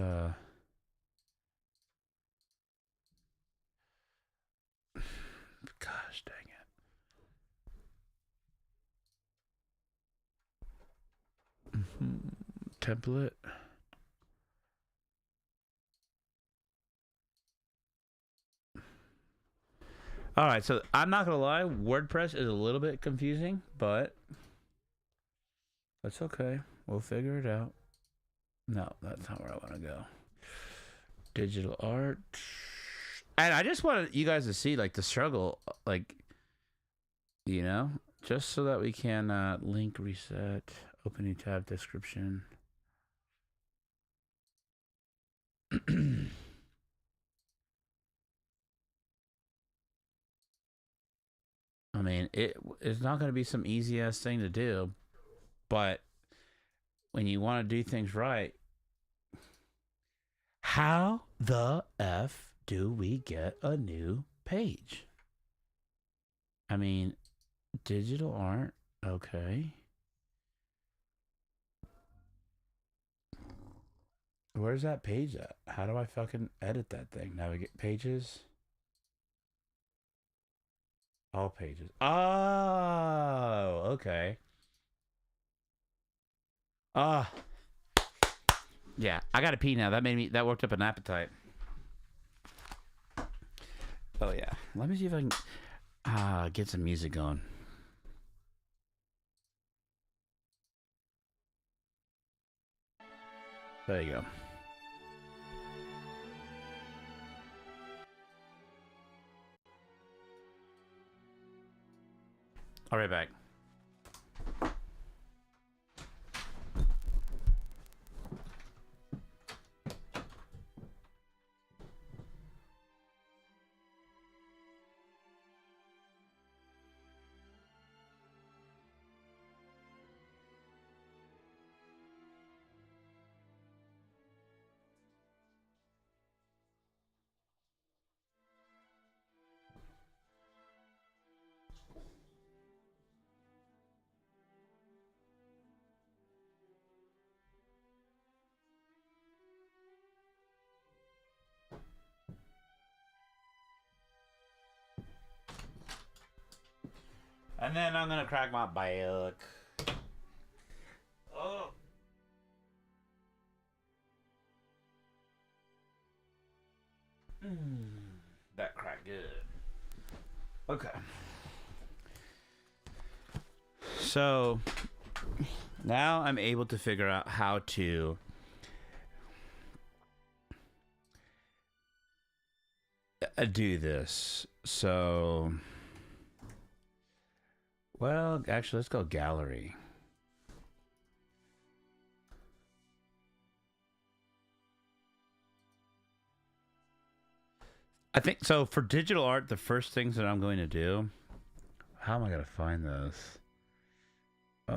gosh dang it. Template. All right, so I'm not gonna lie, WordPress is a little bit confusing, but that's okay. We'll figure it out. No, that's not where I want to go. Digital art. And I just wanted you guys to see like the struggle, like, you know, just so that we can link reset, open new tab, description. I mean, it's not going to be some easy ass thing to do, but when you want to do things right, how the F do we get a new page? I mean, digital art, okay. Where's that page at? How do I fucking edit that thing? Navigate pages. All pages. Oh, okay. Ah, yeah. I gotta pee now. That worked up an appetite. Oh yeah. Let me see if I can get some music going. There you go. All right, back. And then I'm gonna crack my back. Oh. That cracked good. Okay. So now I'm able to figure out how to do this. So, well, actually, let's go gallery. I think so. For digital art, the first things that I'm going to do. How am I going to find those? Oh.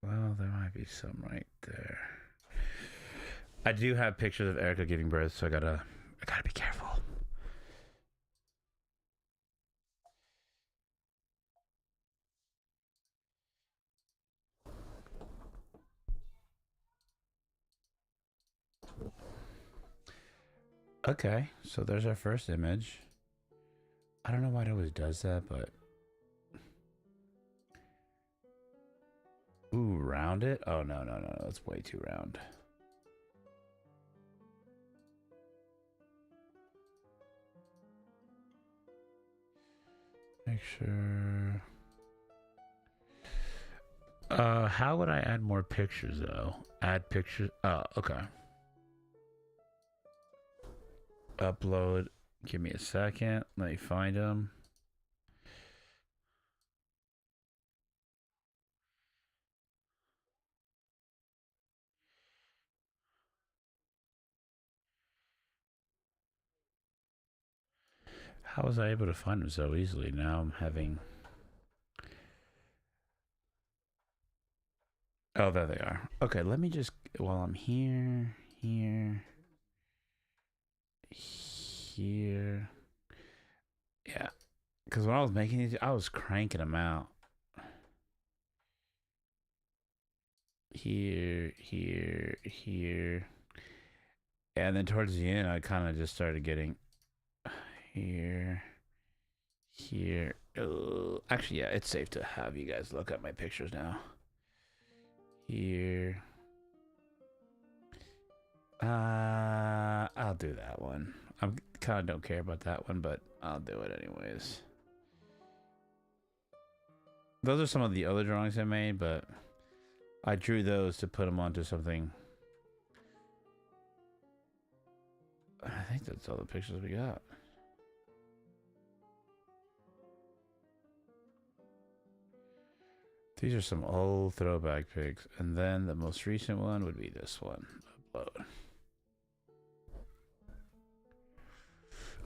Well, there might be some right there. I do have pictures of Erica giving birth, so I gotta be careful. Okay, so there's our first image. I don't know why it always does that, but ooh, round it? Oh no, that's way too round. Make sure. How would I add more pictures though? Add pictures. Oh, okay. Upload. Give me a second. Let me find them. How was I able to find them so easily? Now I'm having. Oh, there they are. Okay, let me just. While I'm here, here. Yeah. Because when I was making these, I was cranking them out. Here. And then towards the end, I kind of just started getting here. Actually, yeah, it's safe to have you guys look at my pictures now. Here. I'll do that one. I kind of don't care about that one, but I'll do it anyways. Those are some of the other drawings I made, but I drew those to put them onto something. I think that's all the pictures we got. These are some old throwback pics. And then the most recent one would be this one. Upload.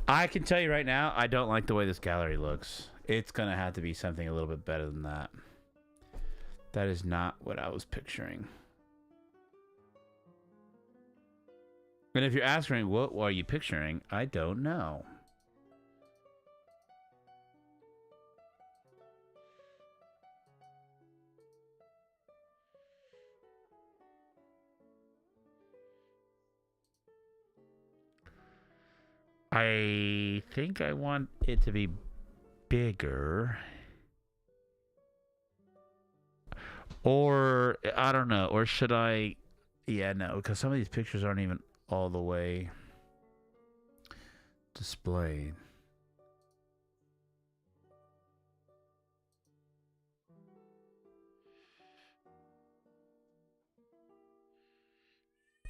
I can tell you right now, I don't like the way this gallery looks. It's going to have to be something a little bit better than that. That is not what I was picturing. And if you're asking, what are you picturing? I don't know. I think I want it to be bigger. Or, I don't know. Or should I... Yeah, no, because some of these pictures aren't even all the way displayed.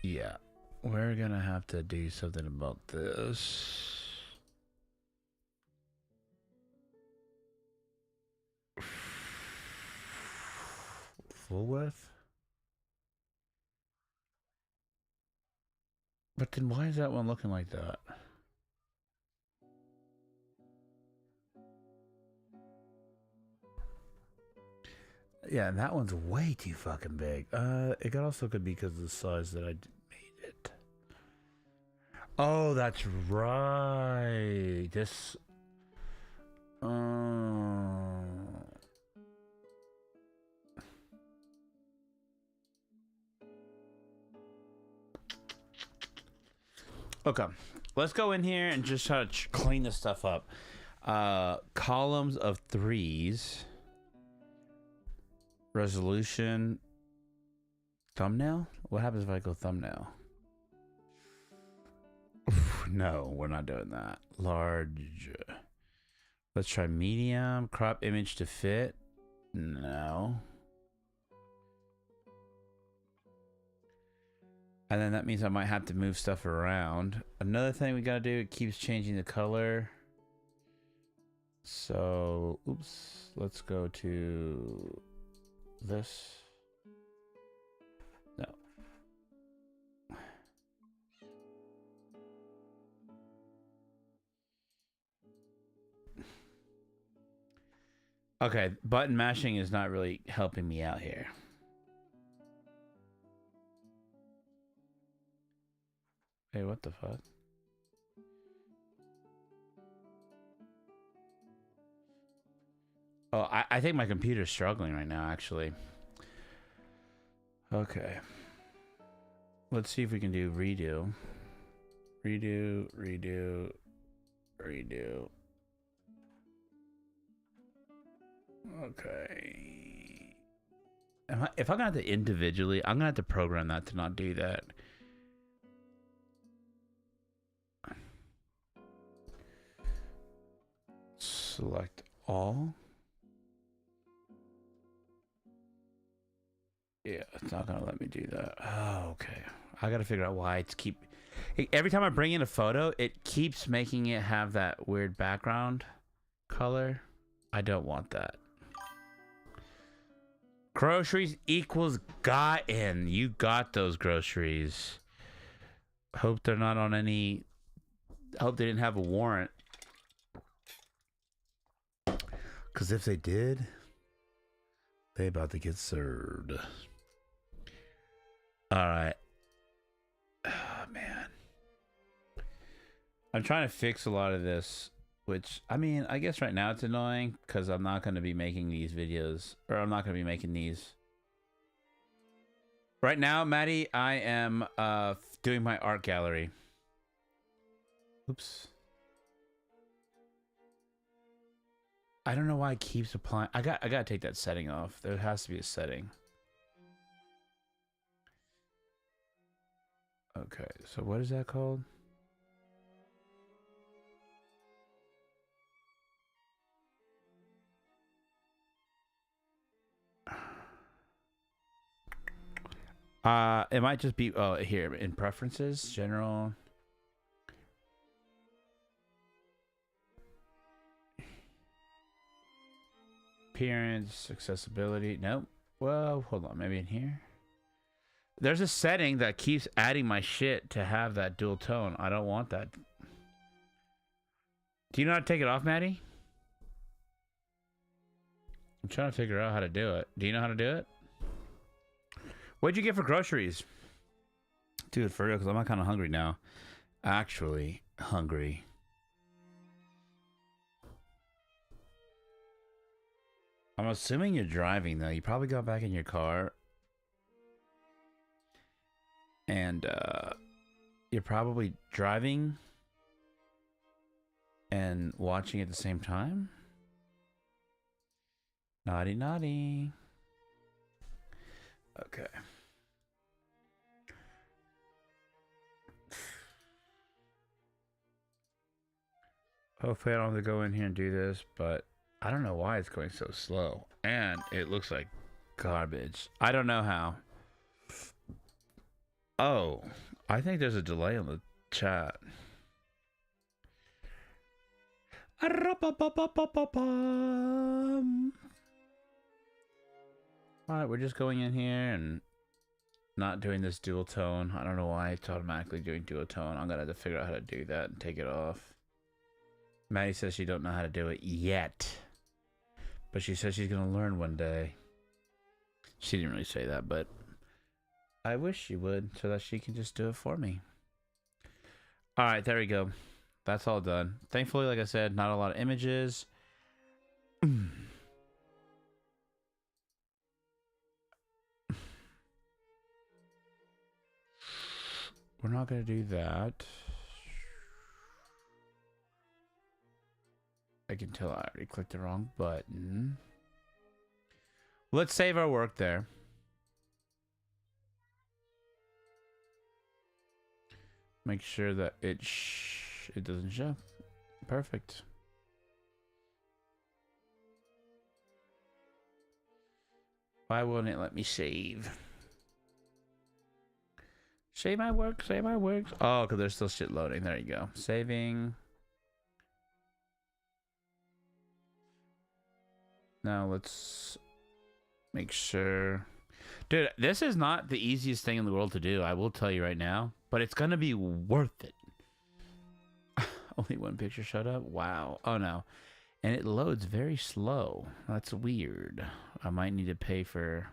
Yeah, we're gonna have to do something about this. Full width? But then why is that one looking like that? Yeah, and that one's way too fucking big. It also could be because of the size that I made it. Oh, that's right. This. Okay, let's go in here and just try to clean this stuff up. Columns of 3s. Resolution. Thumbnail? What happens if I go thumbnail? No, we're not doing that. Large. Let's try medium. Crop image to fit. No. And then that means I might have to move stuff around. Another thing we gotta do, it keeps changing the color. So, oops. Let's go to this. No. Okay, button mashing is not really helping me out here. Hey, what the fuck? Oh, I think my computer's struggling right now, actually. Okay. Let's see if we can do redo. Redo, redo, redo. Okay. If I'm gonna have to individually, I'm gonna have to program that to not do that. Select all. Yeah, it's not gonna let me do that. Oh, okay. I gotta figure out why it's every time I bring in a photo, it keeps making it have that weird background color. I don't want that. Groceries equals gotten. You got those groceries. Hope they're not on any... Hope they didn't have a warrant. Because if they did, they about to get served. Alright. Oh, man. I'm trying to fix a lot of this. Which, I mean, I guess right now it's annoying because I'm not going to be making these videos. Or I'm not going to be making these. Right now, Maddie, I am doing my art gallery. Oops. I don't know why it keeps applying. I gotta take that setting off. There has to be a setting. Okay, so what is that called? It might just be here in preferences, general. Appearance, accessibility. Nope. Well, hold on, maybe in here. There's a setting that keeps adding my shit to have that dual tone. I don't want that. Do you know how to take it off, Maddie? I'm trying to figure out how to do it. Do you know how to do it? What'd you get for groceries? Dude, for real, because I'm kind of hungry now. Actually, hungry. I'm assuming you're driving, though. You probably got back in your car. And, you're probably driving. and watching at the same time. Naughty, naughty. Okay. Hopefully I don't have to go in here and do this, but I don't know why it's going so slow. And it looks like garbage. I don't know how. Oh, I think there's a delay on the chat. Alright, we're just going in here and not doing this dual tone. I don't know why it's automatically doing dual tone. I'm gonna have to figure out how to do that and take it off. Maddie says she don't know how to do it yet, but she says she's gonna learn one day. She didn't really say that, but I wish she would, so that she can just do it for me. All right, there we go. That's all done. Thankfully, like I said, not a lot of images. We're not gonna do that. I can tell I already clicked the wrong button. Let's save our work there. Make sure that it doesn't show. Perfect. Why won't it let me save? Save my work, save my work. Oh, because there's still shit loading. There you go. Saving. Now let's make sure. Dude, this is not the easiest thing in the world to do, I will tell you right now. But it's gonna be worth it. Only one picture showed up? Wow. Oh no. And it loads very slow. That's weird. I might need to pay for...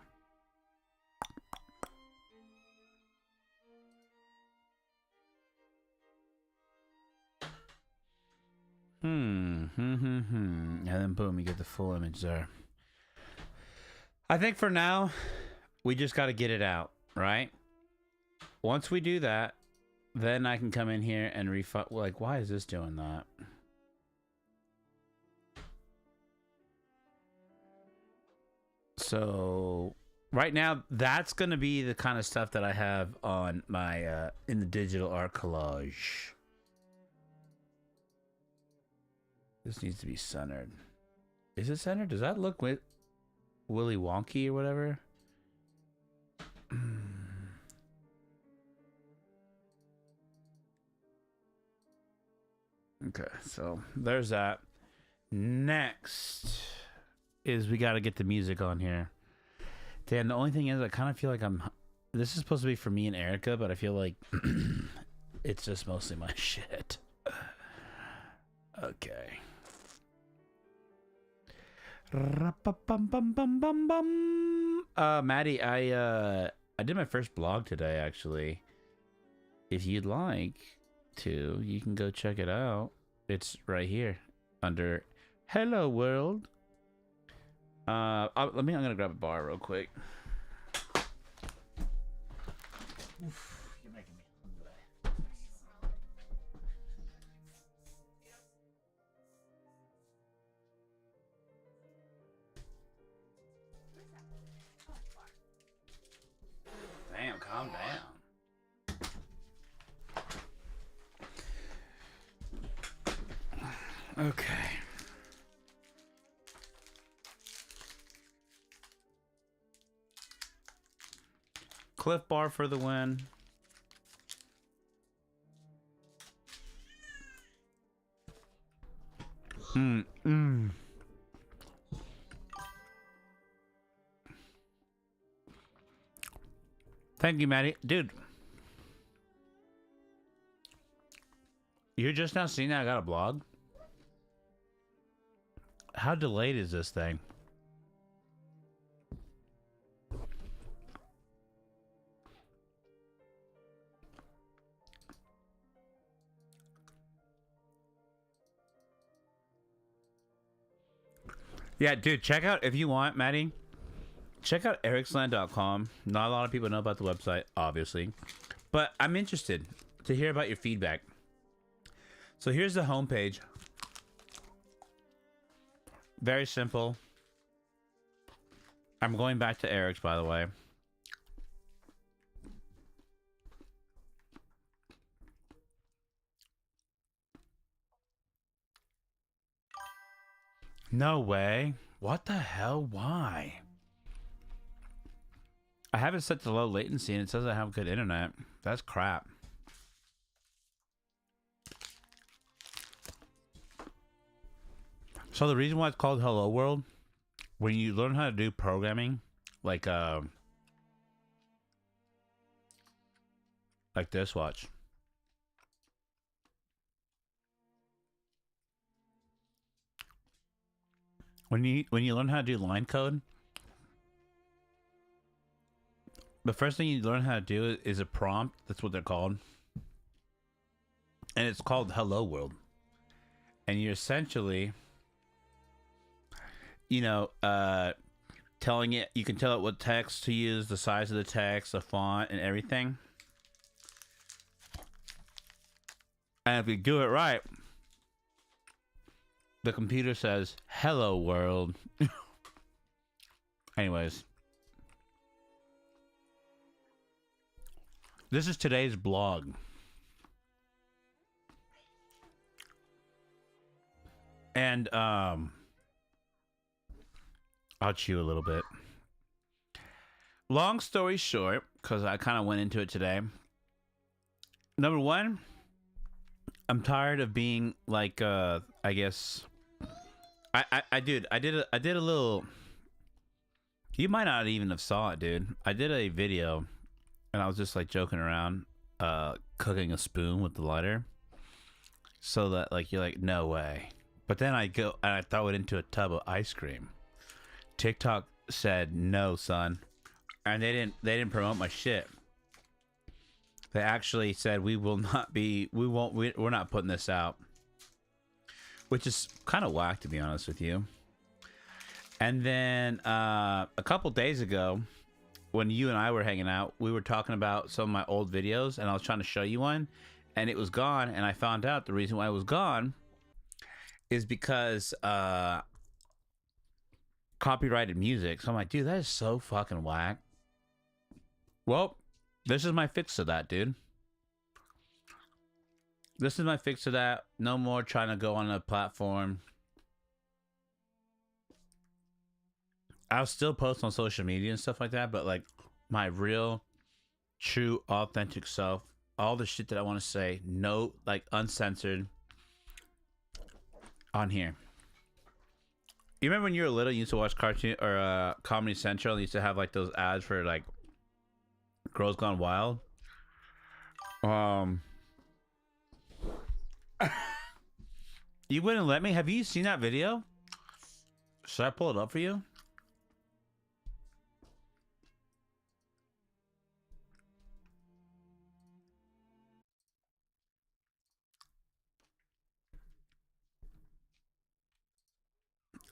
And then boom, you get the full image there. I think for now, we just got to get it out, right? Once we do that, then I can come in here and refine. Like, why is this doing that? So right now, that's going to be the kind of stuff that I have on my in the digital art collage. This needs to be centered. Is it centered? Does that look Willy Wonky or whatever? Okay, so there's that. Next is we got to get the music on here. Dan, the only thing is I kind of feel like this is supposed to be for me and Erica, but I feel like it's just mostly my shit. Okay. Maddie, I did my first blog today, actually. If you'd like to, you can go check it out. It's right here under Hello World. I'm gonna grab a bar real quick. Oof, you're making me hungry. Damn, calm down. Okay. Cliff Bar for the win. Thank you, Maddie. Dude. You're just now seeing that I got a blog? How delayed is this thing? Yeah, dude, check out, if you want, Maddie, check out ERIXland.com. Not a lot of people know about the website, obviously. But I'm interested to hear about your feedback. So here's the homepage. Very simple. I'm going back to Eric's, by the way. No way. What the hell? Why? I have it set to low latency and it says I have good internet. That's crap. So the reason why it's called Hello World, when you learn how to do programming, like this, watch. When you learn how to do line code, the first thing you learn how to do is a prompt. That's what they're called. And it's called Hello World. And you're essentially, you know, telling it, you can tell it what text to use, the size of the text, the font, and everything. And if you do it right, the computer says, "Hello world." Anyways. This is today's blog. And, I'll chew a little bit. Long story short, because I kind of went into it today. Number one, I'm tired of being like, I guess... I did a little. You might not even have saw it, dude. I did a video, and I was just like joking around, cooking a spoon with the lighter, so that like you're like, no way. But then I go and I throw it into a tub of ice cream. TikTok said no, son, and they didn't promote my shit. They actually said we're not putting this out. Which is kind of whack, to be honest with you. And then a couple days ago, when you and I were hanging out, we were talking about some of my old videos, and I was trying to show you one, and it was gone. And I found out the reason why it was gone is because copyrighted music. So I'm like, dude, that is so fucking whack. Well, this is my fix to that, dude. This is my fix to that. No more trying to go on a platform. I'll still post on social media and stuff like that, but like my real, true, authentic self, all the shit that I want to say, no, like uncensored, on here. You remember when you were little, you used to watch cartoon or Comedy Central, and used to have like those ads for like Girls Gone Wild? You wouldn't let me? Have you seen that video? Should I pull it up for you?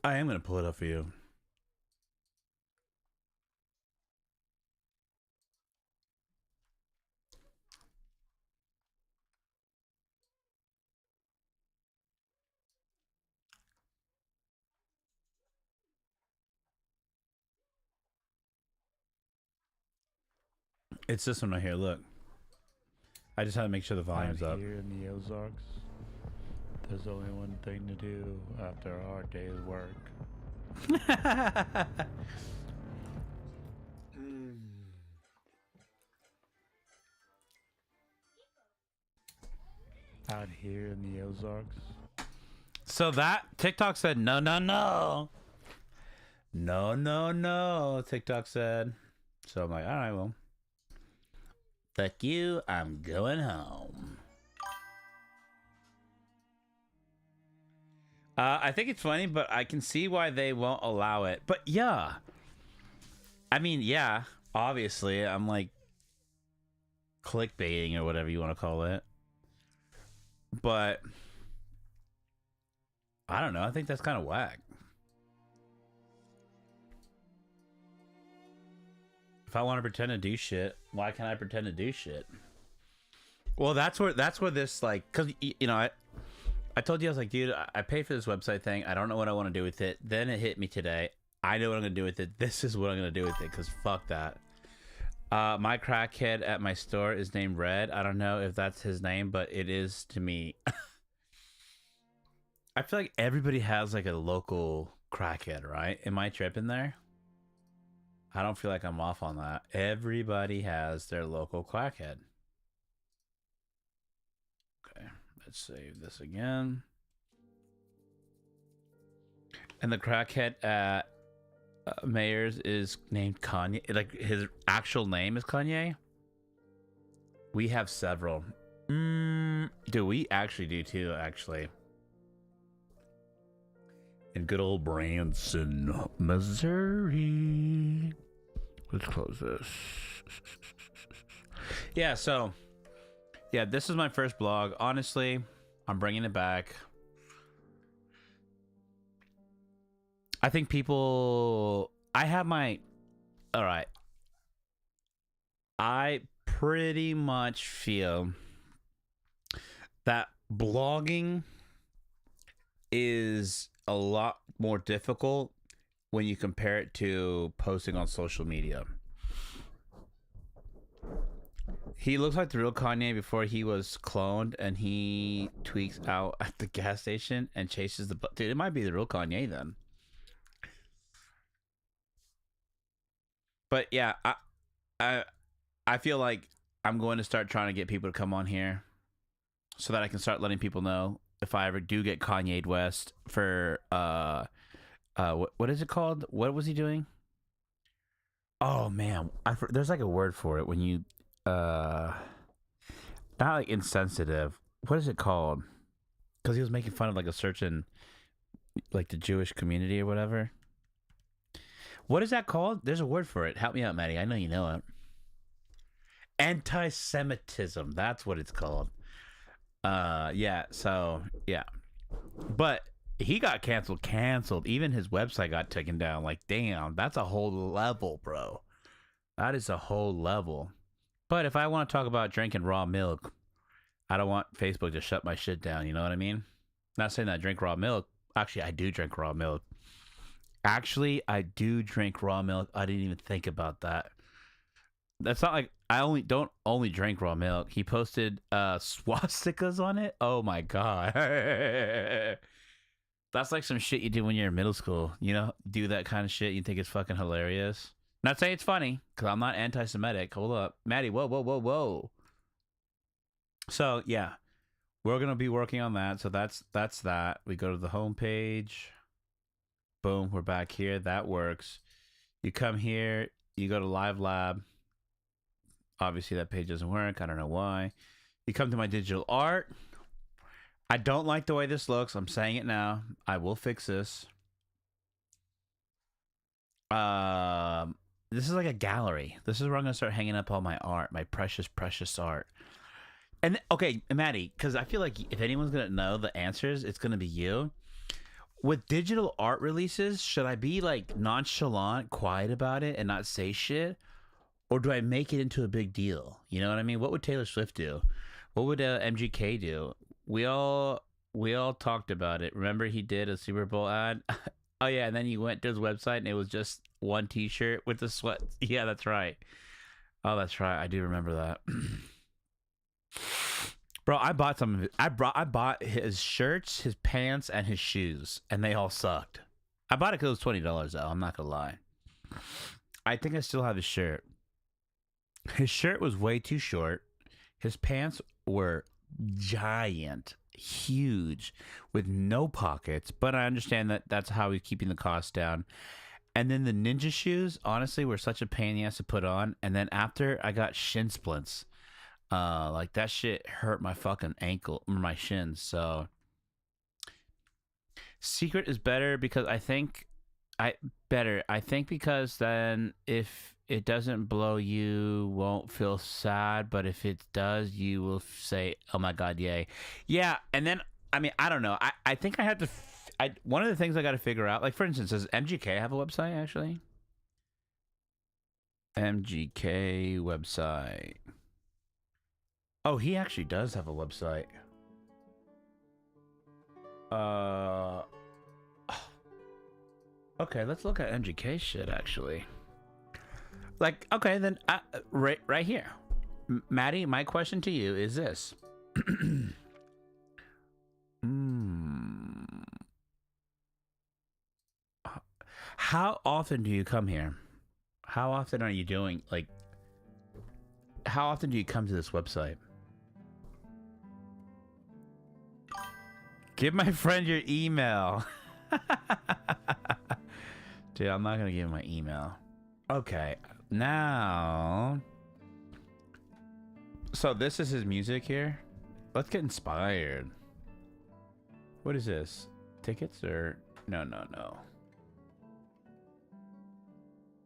I am going to pull it up for you. It's this one right here. Look. I just had to make sure the volume's up. Here in the Ozarks, there's only one thing to do after a hard day's work. Out here in the Ozarks. So that TikTok said no, no, no. No, no, no. TikTok said. So I'm like, all right, well. Fuck you. I'm going home. I think it's funny, but I can see why they won't allow it. But yeah. I mean, yeah. Obviously, I'm like clickbaiting or whatever you want to call it. But I don't know. I think that's kind of whack. If I want to pretend to do shit, why can't I pretend to do shit? Well, that's where this like, cause you know, I I told you I was like, dude, I paid for this website thing. I don't know what I want to do with it. Then it hit me today. I know what I'm gonna do with it. This is what I'm gonna do with it. Cause fuck that. My crackhead at my store is named Red. I don't know if that's his name, but it is to me. I feel like everybody has like a local crackhead, right? Am I tripping there? I don't feel like I'm off on that. Everybody has their local crackhead. Okay, let's save this again. And the crackhead at Mayer's is named Kanye. Like his actual name is Kanye. We have several. Do we actually do too? Actually, in good old Branson, Missouri. Let's close this. Yeah. So, yeah, this is my first blog. Honestly, I'm bringing it back. I think people. I have my. All right. I pretty much feel that blogging is a lot more difficult when you compare it to posting on social media. He looks like the real Kanye before he was cloned, and he tweaks out at the gas station and chases the dude. It might be the real Kanye then. But yeah, I feel like I'm going to start trying to get people to come on here so that I can start letting people know if I ever do get Kanye West for what is it called? What was he doing? Oh man, there's like a word for it when you not like insensitive. What is it called? Because he was making fun of like a certain like the Jewish community or whatever. What is that called? There's a word for it. Help me out, Maddie. I know you know it. Anti-Semitism. That's what it's called. Yeah. So yeah, but he got canceled. Even his website got taken down. Like, damn, that's a whole level, bro. That is a whole level. But if I want to talk about drinking raw milk, I don't want Facebook to shut my shit down. You know what I mean? Not saying that I drink raw milk. Actually, I do drink raw milk. I didn't even think about that. That's not like I don't only drink raw milk. He posted swastikas on it. Oh my god. That's like some shit you do when you're in middle school. You know, do that kind of shit. You think it's fucking hilarious. Not saying it's funny, because I'm not anti-Semitic. Hold up. Maddie, whoa. So yeah. We're gonna be working on that. So that's that. We go to the home page. Boom, we're back here. That works. You come here, you go to Live Lab. Obviously, that page doesn't work. I don't know why. You come to my digital art. I don't like the way this looks. I'm saying it now. I will fix this. This is like a gallery. This is where I'm going to start hanging up all my art, my precious, precious art. And, okay, Maddie, because I feel like if anyone's going to know the answers, it's going to be you. With digital art releases, should I be like nonchalant, quiet about it and not say shit? Or do I make it into a big deal? You know what I mean? What would Taylor Swift do? What would MGK do? We all talked about it. Remember he did a Super Bowl ad? Oh yeah, and then he went to his website and it was just one t-shirt with the sweat. Yeah, that's right. Oh, that's right. I do remember that. Bro, I bought some of it. I bought his shirts, his pants, and his shoes, and they all sucked. I bought it because it was $20 though. I'm not gonna lie. I think I still have his shirt. His shirt was way too short. His pants were giant, huge, with no pockets. But I understand that that's how he's keeping the cost down. And then the ninja shoes, honestly, were such a pain in the ass to put on. And then after, I got shin splints. Like that shit hurt my fucking ankle, my shins. So Secret is better because I think because then if it doesn't blow, you won't feel sad, but if it does, you will say, "Oh my god, yay!" Yeah, and then I mean, I don't know. I think I have to. One of the things I got to figure out, like for instance, does MGK have a website actually? MGK website. Oh, he actually does have a website. Uh. Okay, let's look at MGK shit actually. Like, okay, then right here, Maddie. My question to you is this: How often do you come here? How often are you doing like? How often do you come to this website? Give my friend your email. Dude, I'm not gonna give him my email. Okay, now. So this is his music here. Let's get inspired. What is this? Tickets or no?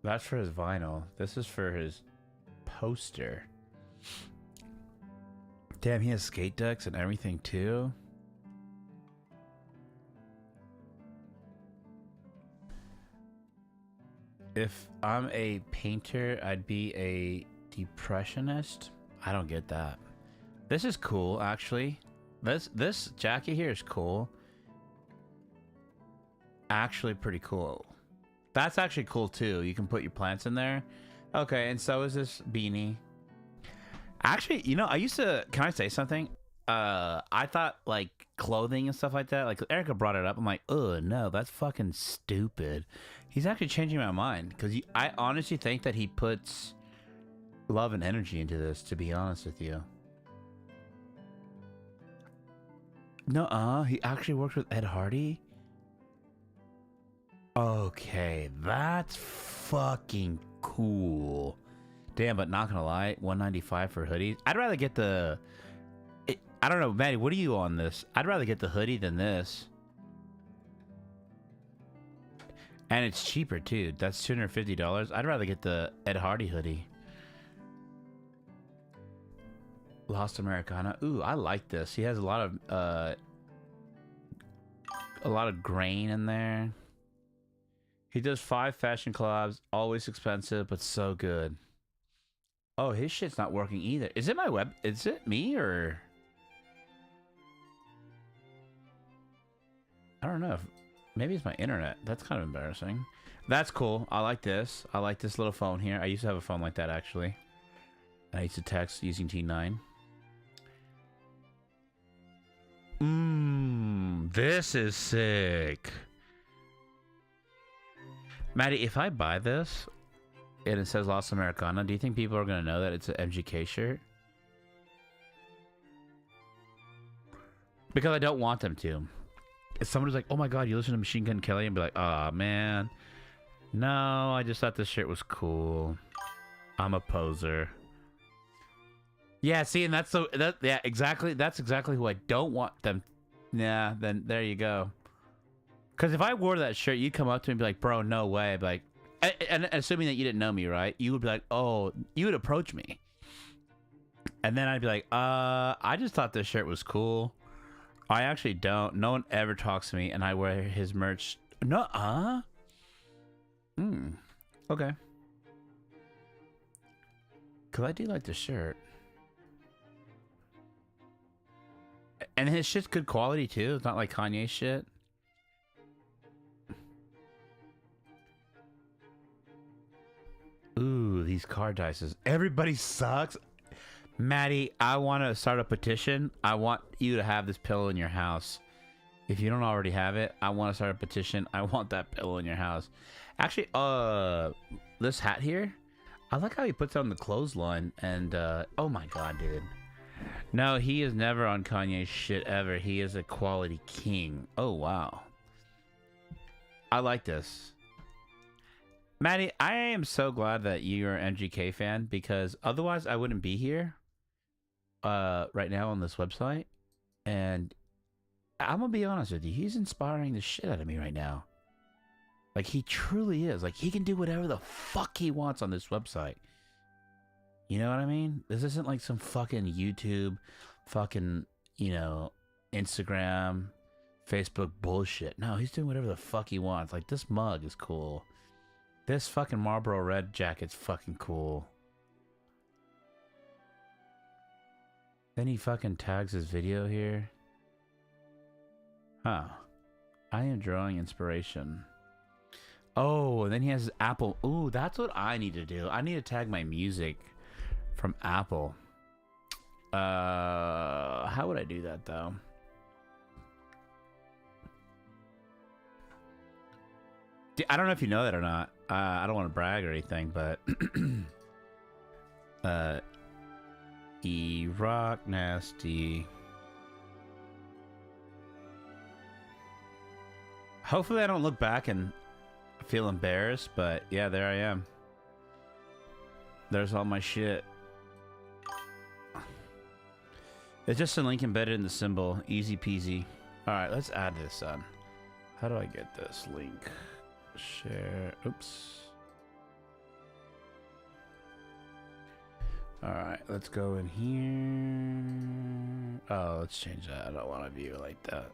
That's for his vinyl. This is for his poster. Damn, he has skate decks and everything too. If I'm a painter, I'd be a depressionist. I don't get that. This is cool, actually. This jacket here is cool. Actually pretty cool. That's actually cool too. You can put your plants in there. Okay, and so is this beanie. Actually, you know, I used to, can I say something? I thought like clothing and stuff like that, like Erica brought it up. I'm like, oh no, that's fucking stupid. He's actually changing my mind because I honestly think that he puts love and energy into this, to be honest with you. No, he actually worked with Ed Hardy. Okay, that's fucking cool. Damn, but not gonna lie, $195 for hoodies. I'd rather get the. I don't know, Maddie. What are you on this? I'd rather get the hoodie than this. And it's cheaper too. That's $250. I'd rather get the Ed Hardy hoodie. Lost Americana. Ooh, I like this. He has a lot of grain in there. He does 5 fashion collabs. Always expensive, but so good. Oh, his shit's not working either. Is it my web? Is it me or? I don't know. Maybe it's my internet. That's kind of embarrassing. That's cool. I like this. I like this little phone here. I used to have a phone like that, actually. I used to text using T9. This is sick. Maddie, if I buy this and it says Lost Americana, do you think people are going to know that it's an MGK shirt? Because I don't want them to. If somebody's like, oh my god, you listen to Machine Gun Kelly, and be like, oh man, no, I just thought this shirt was cool. I'm a poser. Yeah, see, and that's yeah, exactly. That's exactly who I don't want them. Yeah, then there you go. Because if I wore that shirt, you'd come up to me and be like, bro, no way. I'd be like, and assuming that you didn't know me, right? You would be like, oh, you would approach me. And then I'd be like, I just thought this shirt was cool. I actually don't. No one ever talks to me, and I wear his merch. Nuh-uh. Okay. Because I do like the shirt. And his shit's good quality, too. It's not like Kanye shit. Ooh, these card dices. Everybody sucks. Maddie, I want to start a petition. I want you to have this pillow in your house. If you don't already have it, I want to start a petition. I want that pillow in your house. Actually, this hat here, I like how he puts it on the clothesline. And, oh my god, dude. No, he is never on Kanye's shit ever. He is a quality king. Oh, wow. I like this. Maddie, I am so glad that you're an MGK fan, because otherwise I wouldn't be here right now on this website. And I'm gonna be honest with you, he's inspiring the shit out of me right now. Like, he truly is. Like, he can do whatever the fuck he wants on this website. You know what I mean? This isn't like some fucking YouTube, fucking, you know, Instagram, Facebook bullshit. No, he's doing whatever the fuck he wants. Like, this mug is cool. This fucking Marlboro Red jacket's fucking cool. Then he fucking tags his video here. Huh. I am drawing inspiration. Oh, and then he has Apple. Ooh, that's what I need to do. I need to tag my music from Apple. How would I do that though? I don't know if you know that or not. I don't want to brag or anything, but E-Rock Nasty. Hopefully I don't look back and feel embarrassed, but yeah, there I am. There's all my shit. It's just a link embedded in the symbol. Easy peasy. Alright, let's add this on. How do I get this link? Share. Oops. Alright, let's go in here. Oh, let's change that. I don't want to view it like that.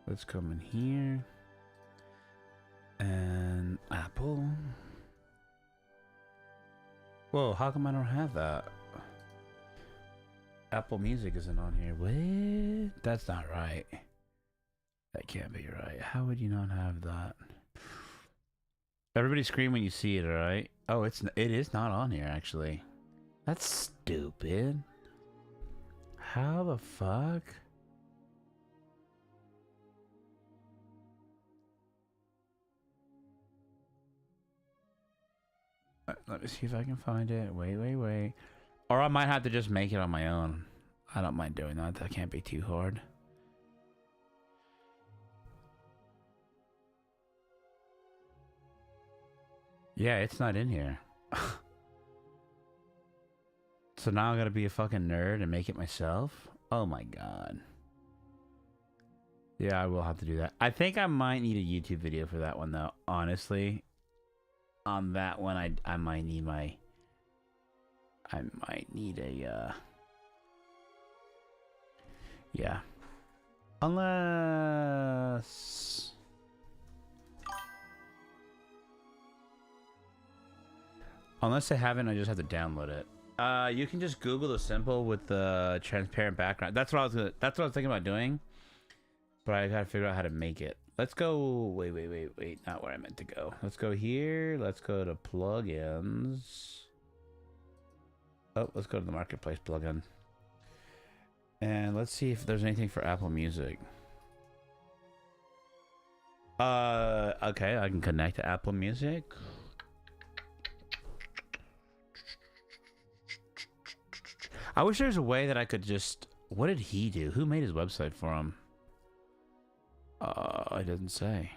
Let's come in here. And Apple. Whoa, how come I don't have that? Apple Music isn't on here. What? That's not right. That can't be right. How would you not have that? Everybody scream when you see it, alright? Oh, it is not on here, actually. That's stupid. How the fuck? Let me see if I can find it. Wait. Or I might have to just make it on my own. I don't mind doing that. That can't be too hard. Yeah, it's not in here. So now I gotta be a fucking nerd and make it myself? Oh my god. Yeah, I will have to do that. I think I might need a YouTube video for that one though, honestly. On that one, I might need my... I might need a, yeah. Unless... Unless I haven't, I just have to download it. You can just Google the symbol with the transparent background. That's what I was thinking about doing. But I gotta figure out how to make it. Let's go. Wait. Not where I meant to go. Let's go here. Let's go to plugins. Oh, let's go to the marketplace plugin. And let's see if there's anything for Apple Music. Okay, I can connect to Apple Music. I wish there was a way that I could just... What did he do? Who made his website for him? It doesn't say.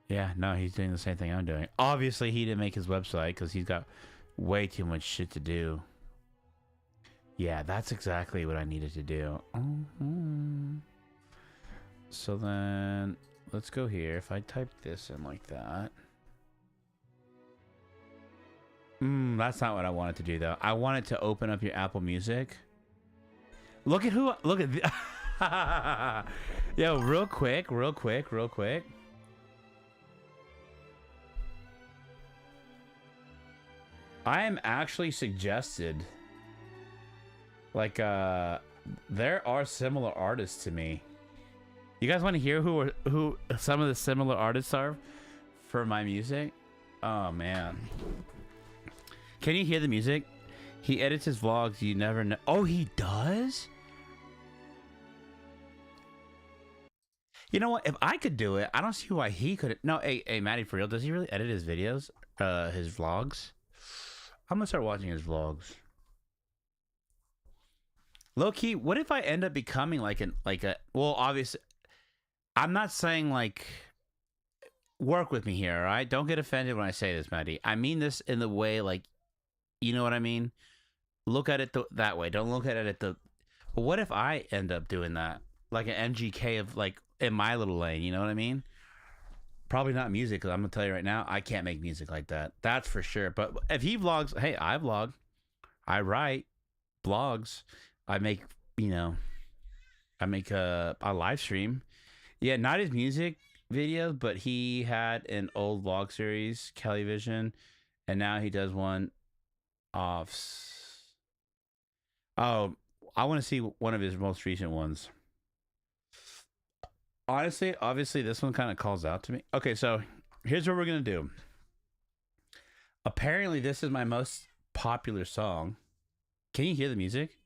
Yeah, no, he's doing the same thing I'm doing. Obviously, he didn't make his website because he's got way too much shit to do. Yeah, that's exactly what I needed to do. So then, let's go here. If I type this in like that. That's not what I wanted to do, though. I wanted to open up your Apple Music. Look at who... Look at... Yo, real quick. I am actually suggested. Like, there are similar artists to me. You guys want to hear who some of the similar artists are for my music? Oh, man. Can you hear the music? He edits his vlogs. You never know. Oh, he does? You know what? If I could do it, I don't see why he couldn't. No, hey, Maddie, for real, does he really edit his videos? His vlogs? I'm gonna start watching his vlogs. Low key, what if I end up becoming like a well, obviously, I'm not saying like work with me here, all right? Don't get offended when I say this, Maddie. I mean this in the way like, you know what I mean? Look at it that way. Don't look at it but what if I end up doing that? Like an MGK of like in my little lane, you know what I mean? Probably not music, because I'm gonna tell you right now, I can't make music like that. That's for sure. But if he vlogs, hey, I vlog, I write blogs, I make, I make a live stream. Yeah, not his music videos, but he had an old vlog series, Kelly Vision, and now he does one off. Oh, I want to see one of his most recent ones. Honestly, obviously, this one kind of calls out to me. Okay, so here's what we're gonna do. Apparently, this is my most popular song. Can you hear the music?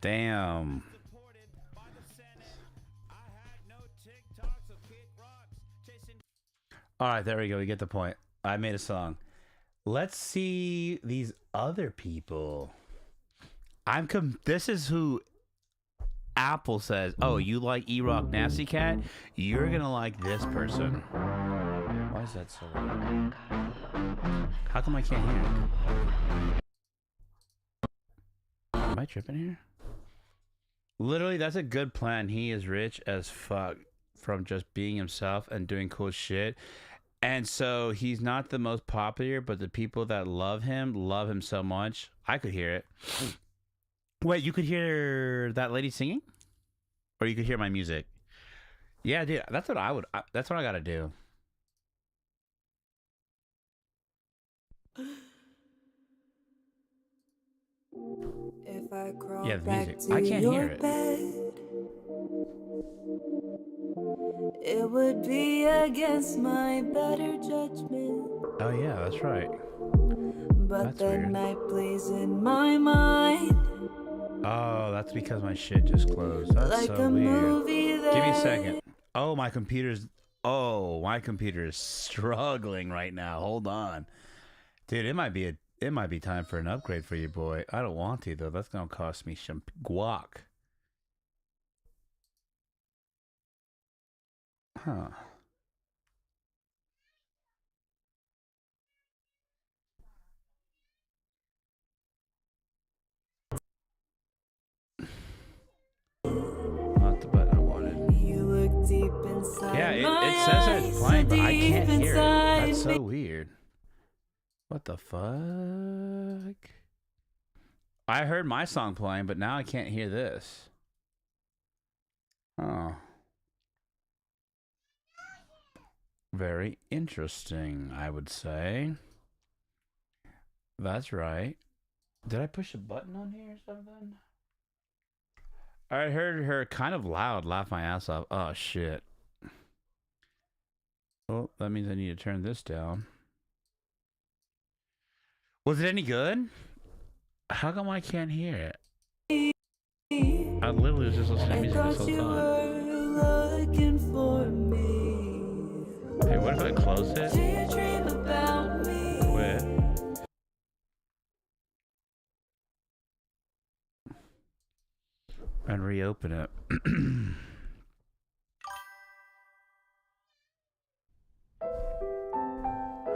Damn. All right, there we go. We get the point. I made a song. Let's see these other people. This is who Apple says, "Oh, you like E-Rock Nasty Cat? You're gonna like this person." Why is that so loud? How come I can't hear it? Am I tripping here? Literally, that's a good plan. He is rich as fuck from just being himself and doing cool shit. And so he's not the most popular, but the people that love him so much. I could hear it. Wait, you could hear that lady singing? Or you could hear my music? Yeah, dude, that's what that's what I gotta do. If I crawl Yeah, the back music. to I can't your hear it. bed, it would be against my better judgment. Oh yeah, that's right. But That's the weird. night plays in my mind Oh, that's because my shit just closed. That's like so a weird. movie that Give me a second. Oh, my computer is struggling right now. Hold on. Dude, it might be time for an upgrade for you, boy. I don't want to though. That's gonna cost me some guac. Huh. Not the button I wanted. you look deep inside Yeah, my it says that it's eyes, playing, so but I can't deep hear it. That's inside so weird. What the fuck? I heard my song playing, but now I can't hear this. Oh. Very interesting, I would say. That's right. Did I push a button on here or something? I heard her kind of loud laugh my ass off. Oh, shit. Well, that means I need to turn this down. Was it any good? How come I can't hear it? I literally was just listening to I music this thought whole you time. were looking for me. Hey, what if I close it? Do you dream about me? Quit. And reopen it.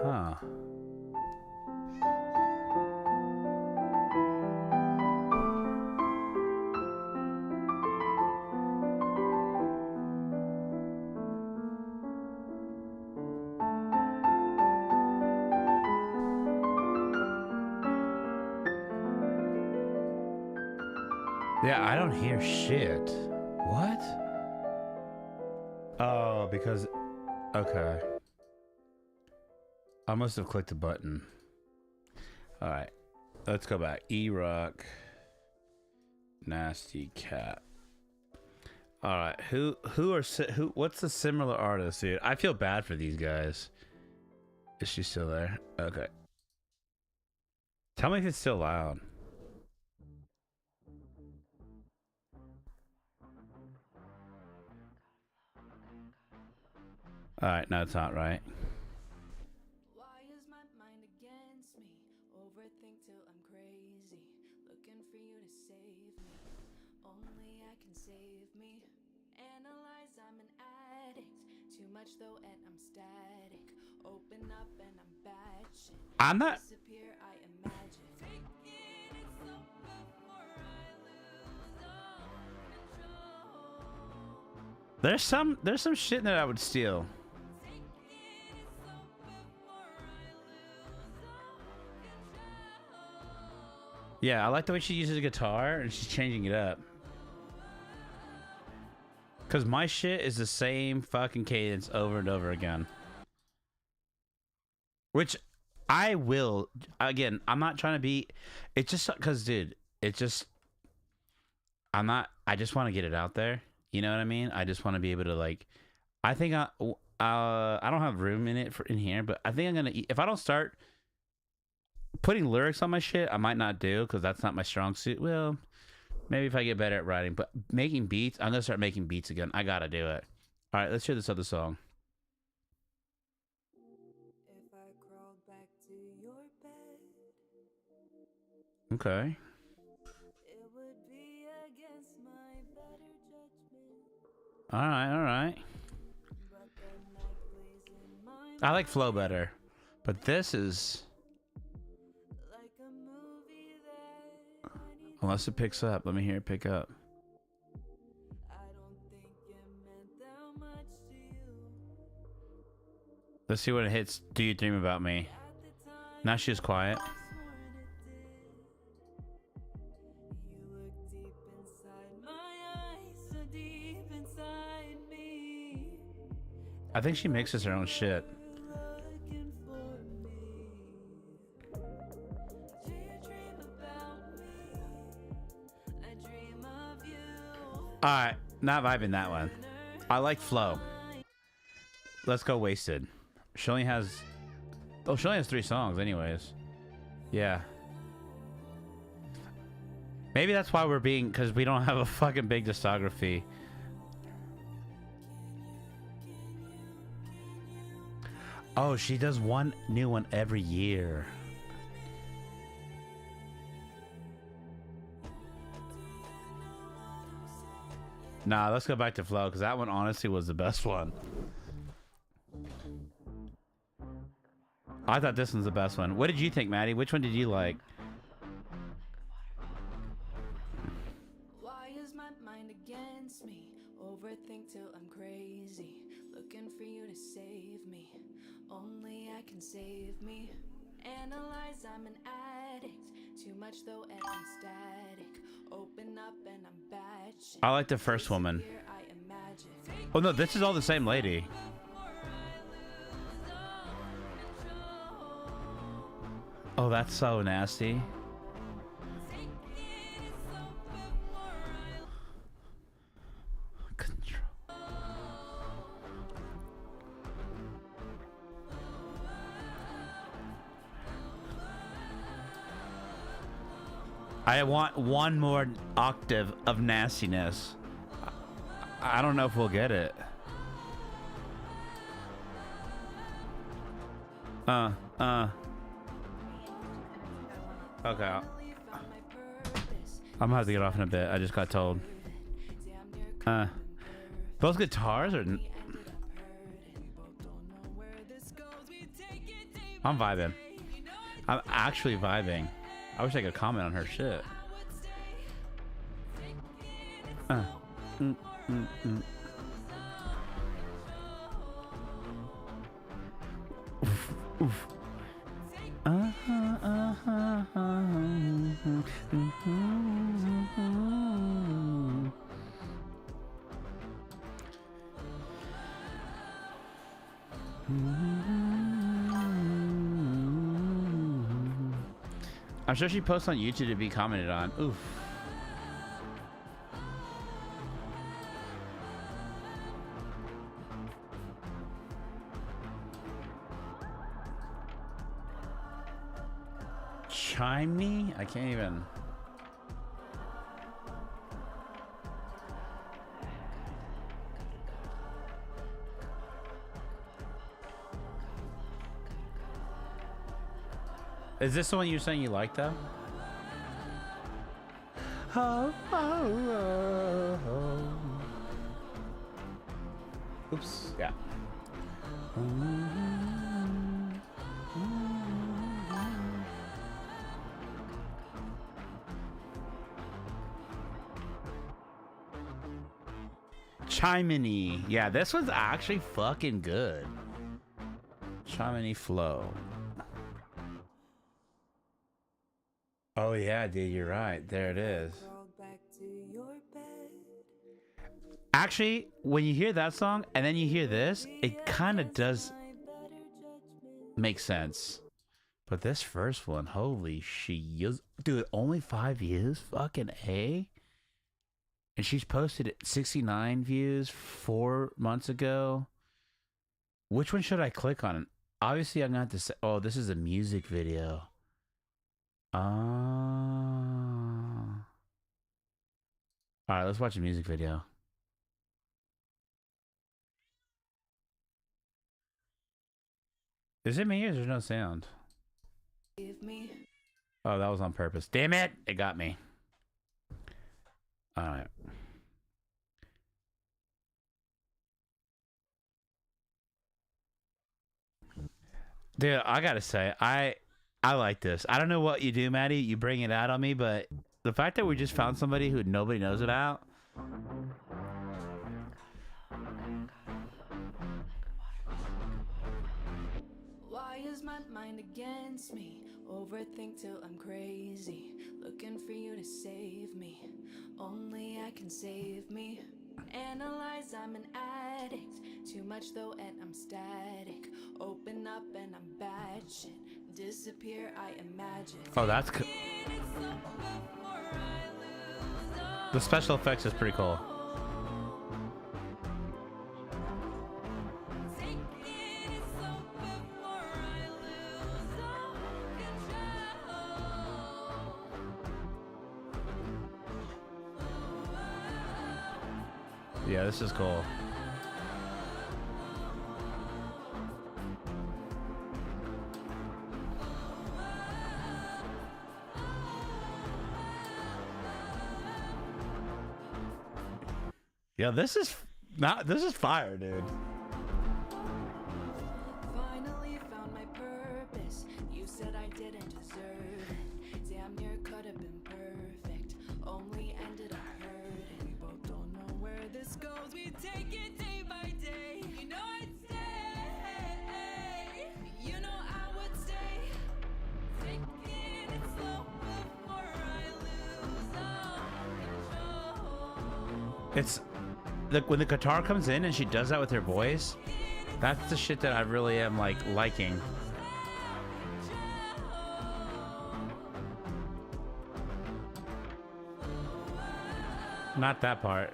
Huh. Yeah, I don't hear shit. What? Oh, because... Okay. I must have clicked a button. Alright. Let's go back. E-Rock. Nasty Cat. Alright. What's the similar artist, dude? I feel bad for these guys. Is she still there? Okay. Tell me if it's still loud. Alright, no, it's not right. Why is my mind against me? Overthink till I'm crazy. Looking for you to save me. Only I can save me. Analyze, I'm an addict. Too much though, and I'm static. Open up and I'm bad shit. I'm not... Disappear, I imagine. Taking it slow before I lose all control. There's some shit in there I would steal. Yeah, I like the way she uses a guitar and she's changing it up. Because my shit is the same fucking cadence over and over again. Which I will, again, I'm not trying to be, it's just because, dude, it's just, I just want to get it out there. You know what I mean? I just want to be able to, like, I think I don't have room in it in here, but I think I'm going to, if I don't start putting lyrics on my shit, I might not do, because that's not my strong suit. Well, maybe if I get better at writing, but making beats, I'm going to start making beats again. I got to do it. All right, let's hear this other song. If I crawled back to your bed, Okay. it would be against my better judgment. All right. But the night plays in my I like flow better, but this is, like a movie that I need. unless it picks up. Let me hear it pick up. I don't think it meant that much to you. Let's see when it hits. Do you dream about me? At the time, Now she's quiet. I sworn it did. You look deep inside my eyes, so deep inside me. I think she mixes her own shit. Looking for me. Do you dream about me? I dream of you. All right, not vibing that one. I like flow. Let's go wasted. She only has, oh, she only has 3 songs anyways. Yeah. Maybe that's why we're being, because we don't have a fucking big discography. Oh, she does one new one every year. Nah, let's go back to flow, because that one honestly was the best one. I thought this one's the best one. What did you think, Maddie? Which one did you like? Why is my mind against me? Overthink till I'm crazy. Looking for you to save me. Only I can save me. Analyze, I'm an addict. Too much though, and I'm static. Open up and I'm bad shit. I like the first woman. Here I imagine. Oh no, this is all the same lady. Oh, that's so nasty. Control. I want one more octave of nastiness. I don't know if we'll get it. Okay. I'm gonna have to get off in a bit. I just got told. Both guitars are. I'm vibing. I'm actually vibing. I wish I could comment on her shit. Oof, oof. I'm sure she posts on YouTube to be commented on. Oof. Chimney? I can't even. Is this the one you're saying you like though? Oops. Yeah. Chimney. Yeah, this one's actually fucking good. Chimney flow. Oh yeah, dude, you're right. There it is. Actually, when you hear that song and then you hear this, it kind of does make sense. But this first one, holy shit. Dude, only 5 views? Fucking A? And she's posted 69 views 4 months ago. Which one should I click on? Obviously, I'm going to have to say... Oh, this is a music video. Alright, let's watch a music video. Is it me or is there no sound? Oh, that was on purpose. Damn it! It got me. Alright. Dude, I gotta say, I like this. I don't know what you do, Maddie. You bring it out on me, but the fact that we just found somebody who nobody knows about. Why is my mind against me? Overthink till I'm crazy. Looking for you to save me. Only I can save me. Analyze, I'm an addict. Too much though, and I'm static. Open up, and I'm bad shit. Disappear, I imagine. Oh, that's cool. The special effects is pretty cool. Yeah, this is cool. Yeah, this is fire, dude. Finally found my purpose. You said I didn't deserve it. Damn near could have been perfect. Only ended up hurting. We both don't know where this goes. We take it day by day. You know I'd stay. You know I would stay. Taking it slow before I lose all control. It's when the guitar comes in and she does that with her voice, that's the shit that I really am like liking. Not that part.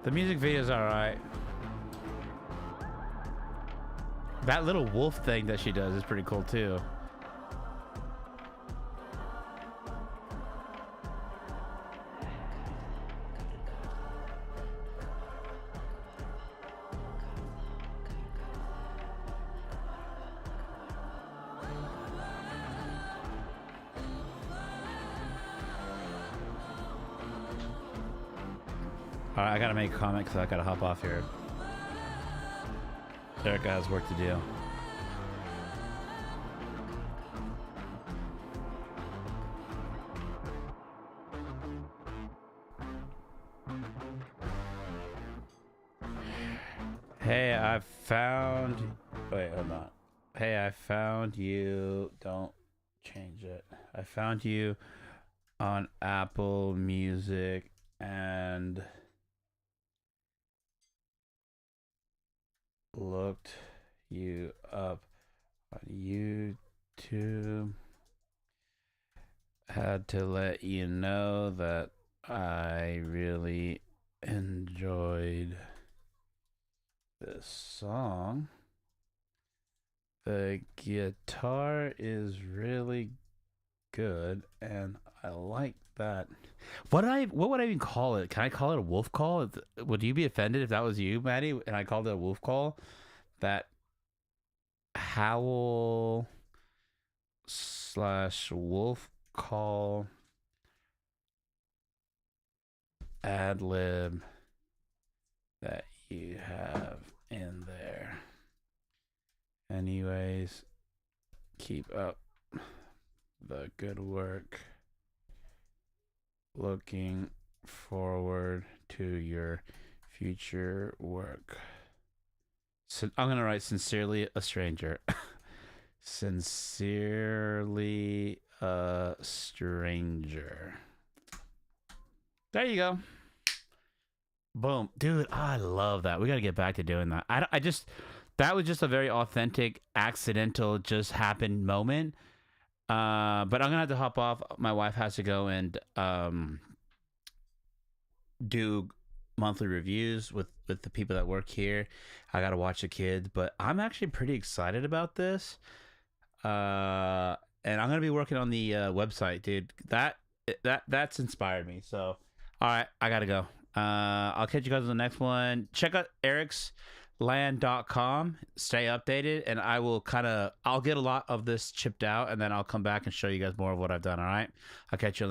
The music video's alright. That little wolf thing that she does is pretty cool too. Alright, I gotta make a comment because I gotta hop off here. Erica has work to do. Hey, I found... Wait, hold on. Hey, I found you... Don't change it. I found you on Apple Music and... looked you up on YouTube. Had to let you know that I really enjoyed this song. The guitar is really good and I like that. What would I even call it? Can I call it a wolf call? Would you be offended if that was you, Maddie, and I called it a wolf call? That howl / wolf call ad lib that you have in there. Anyways, keep up the good work. Looking forward to your future work. So I'm gonna write sincerely a stranger. Sincerely a stranger. There you go. Boom, dude. I love that. We got to get back to doing that. I just that was just a very authentic, accidental, just happened moment. But I'm gonna have to hop off. My wife has to go and do monthly reviews with the people that work here. I got to watch the kids, but I'm actually pretty excited about this. And I'm gonna be working on the website, dude. That's inspired me. So, all right, I gotta go. I'll catch you guys on the next one. Check out ERIXland.com. Stay updated, and I'll get a lot of this chipped out, and then I'll come back and show you guys more of what I've done. All right, I'll catch you on the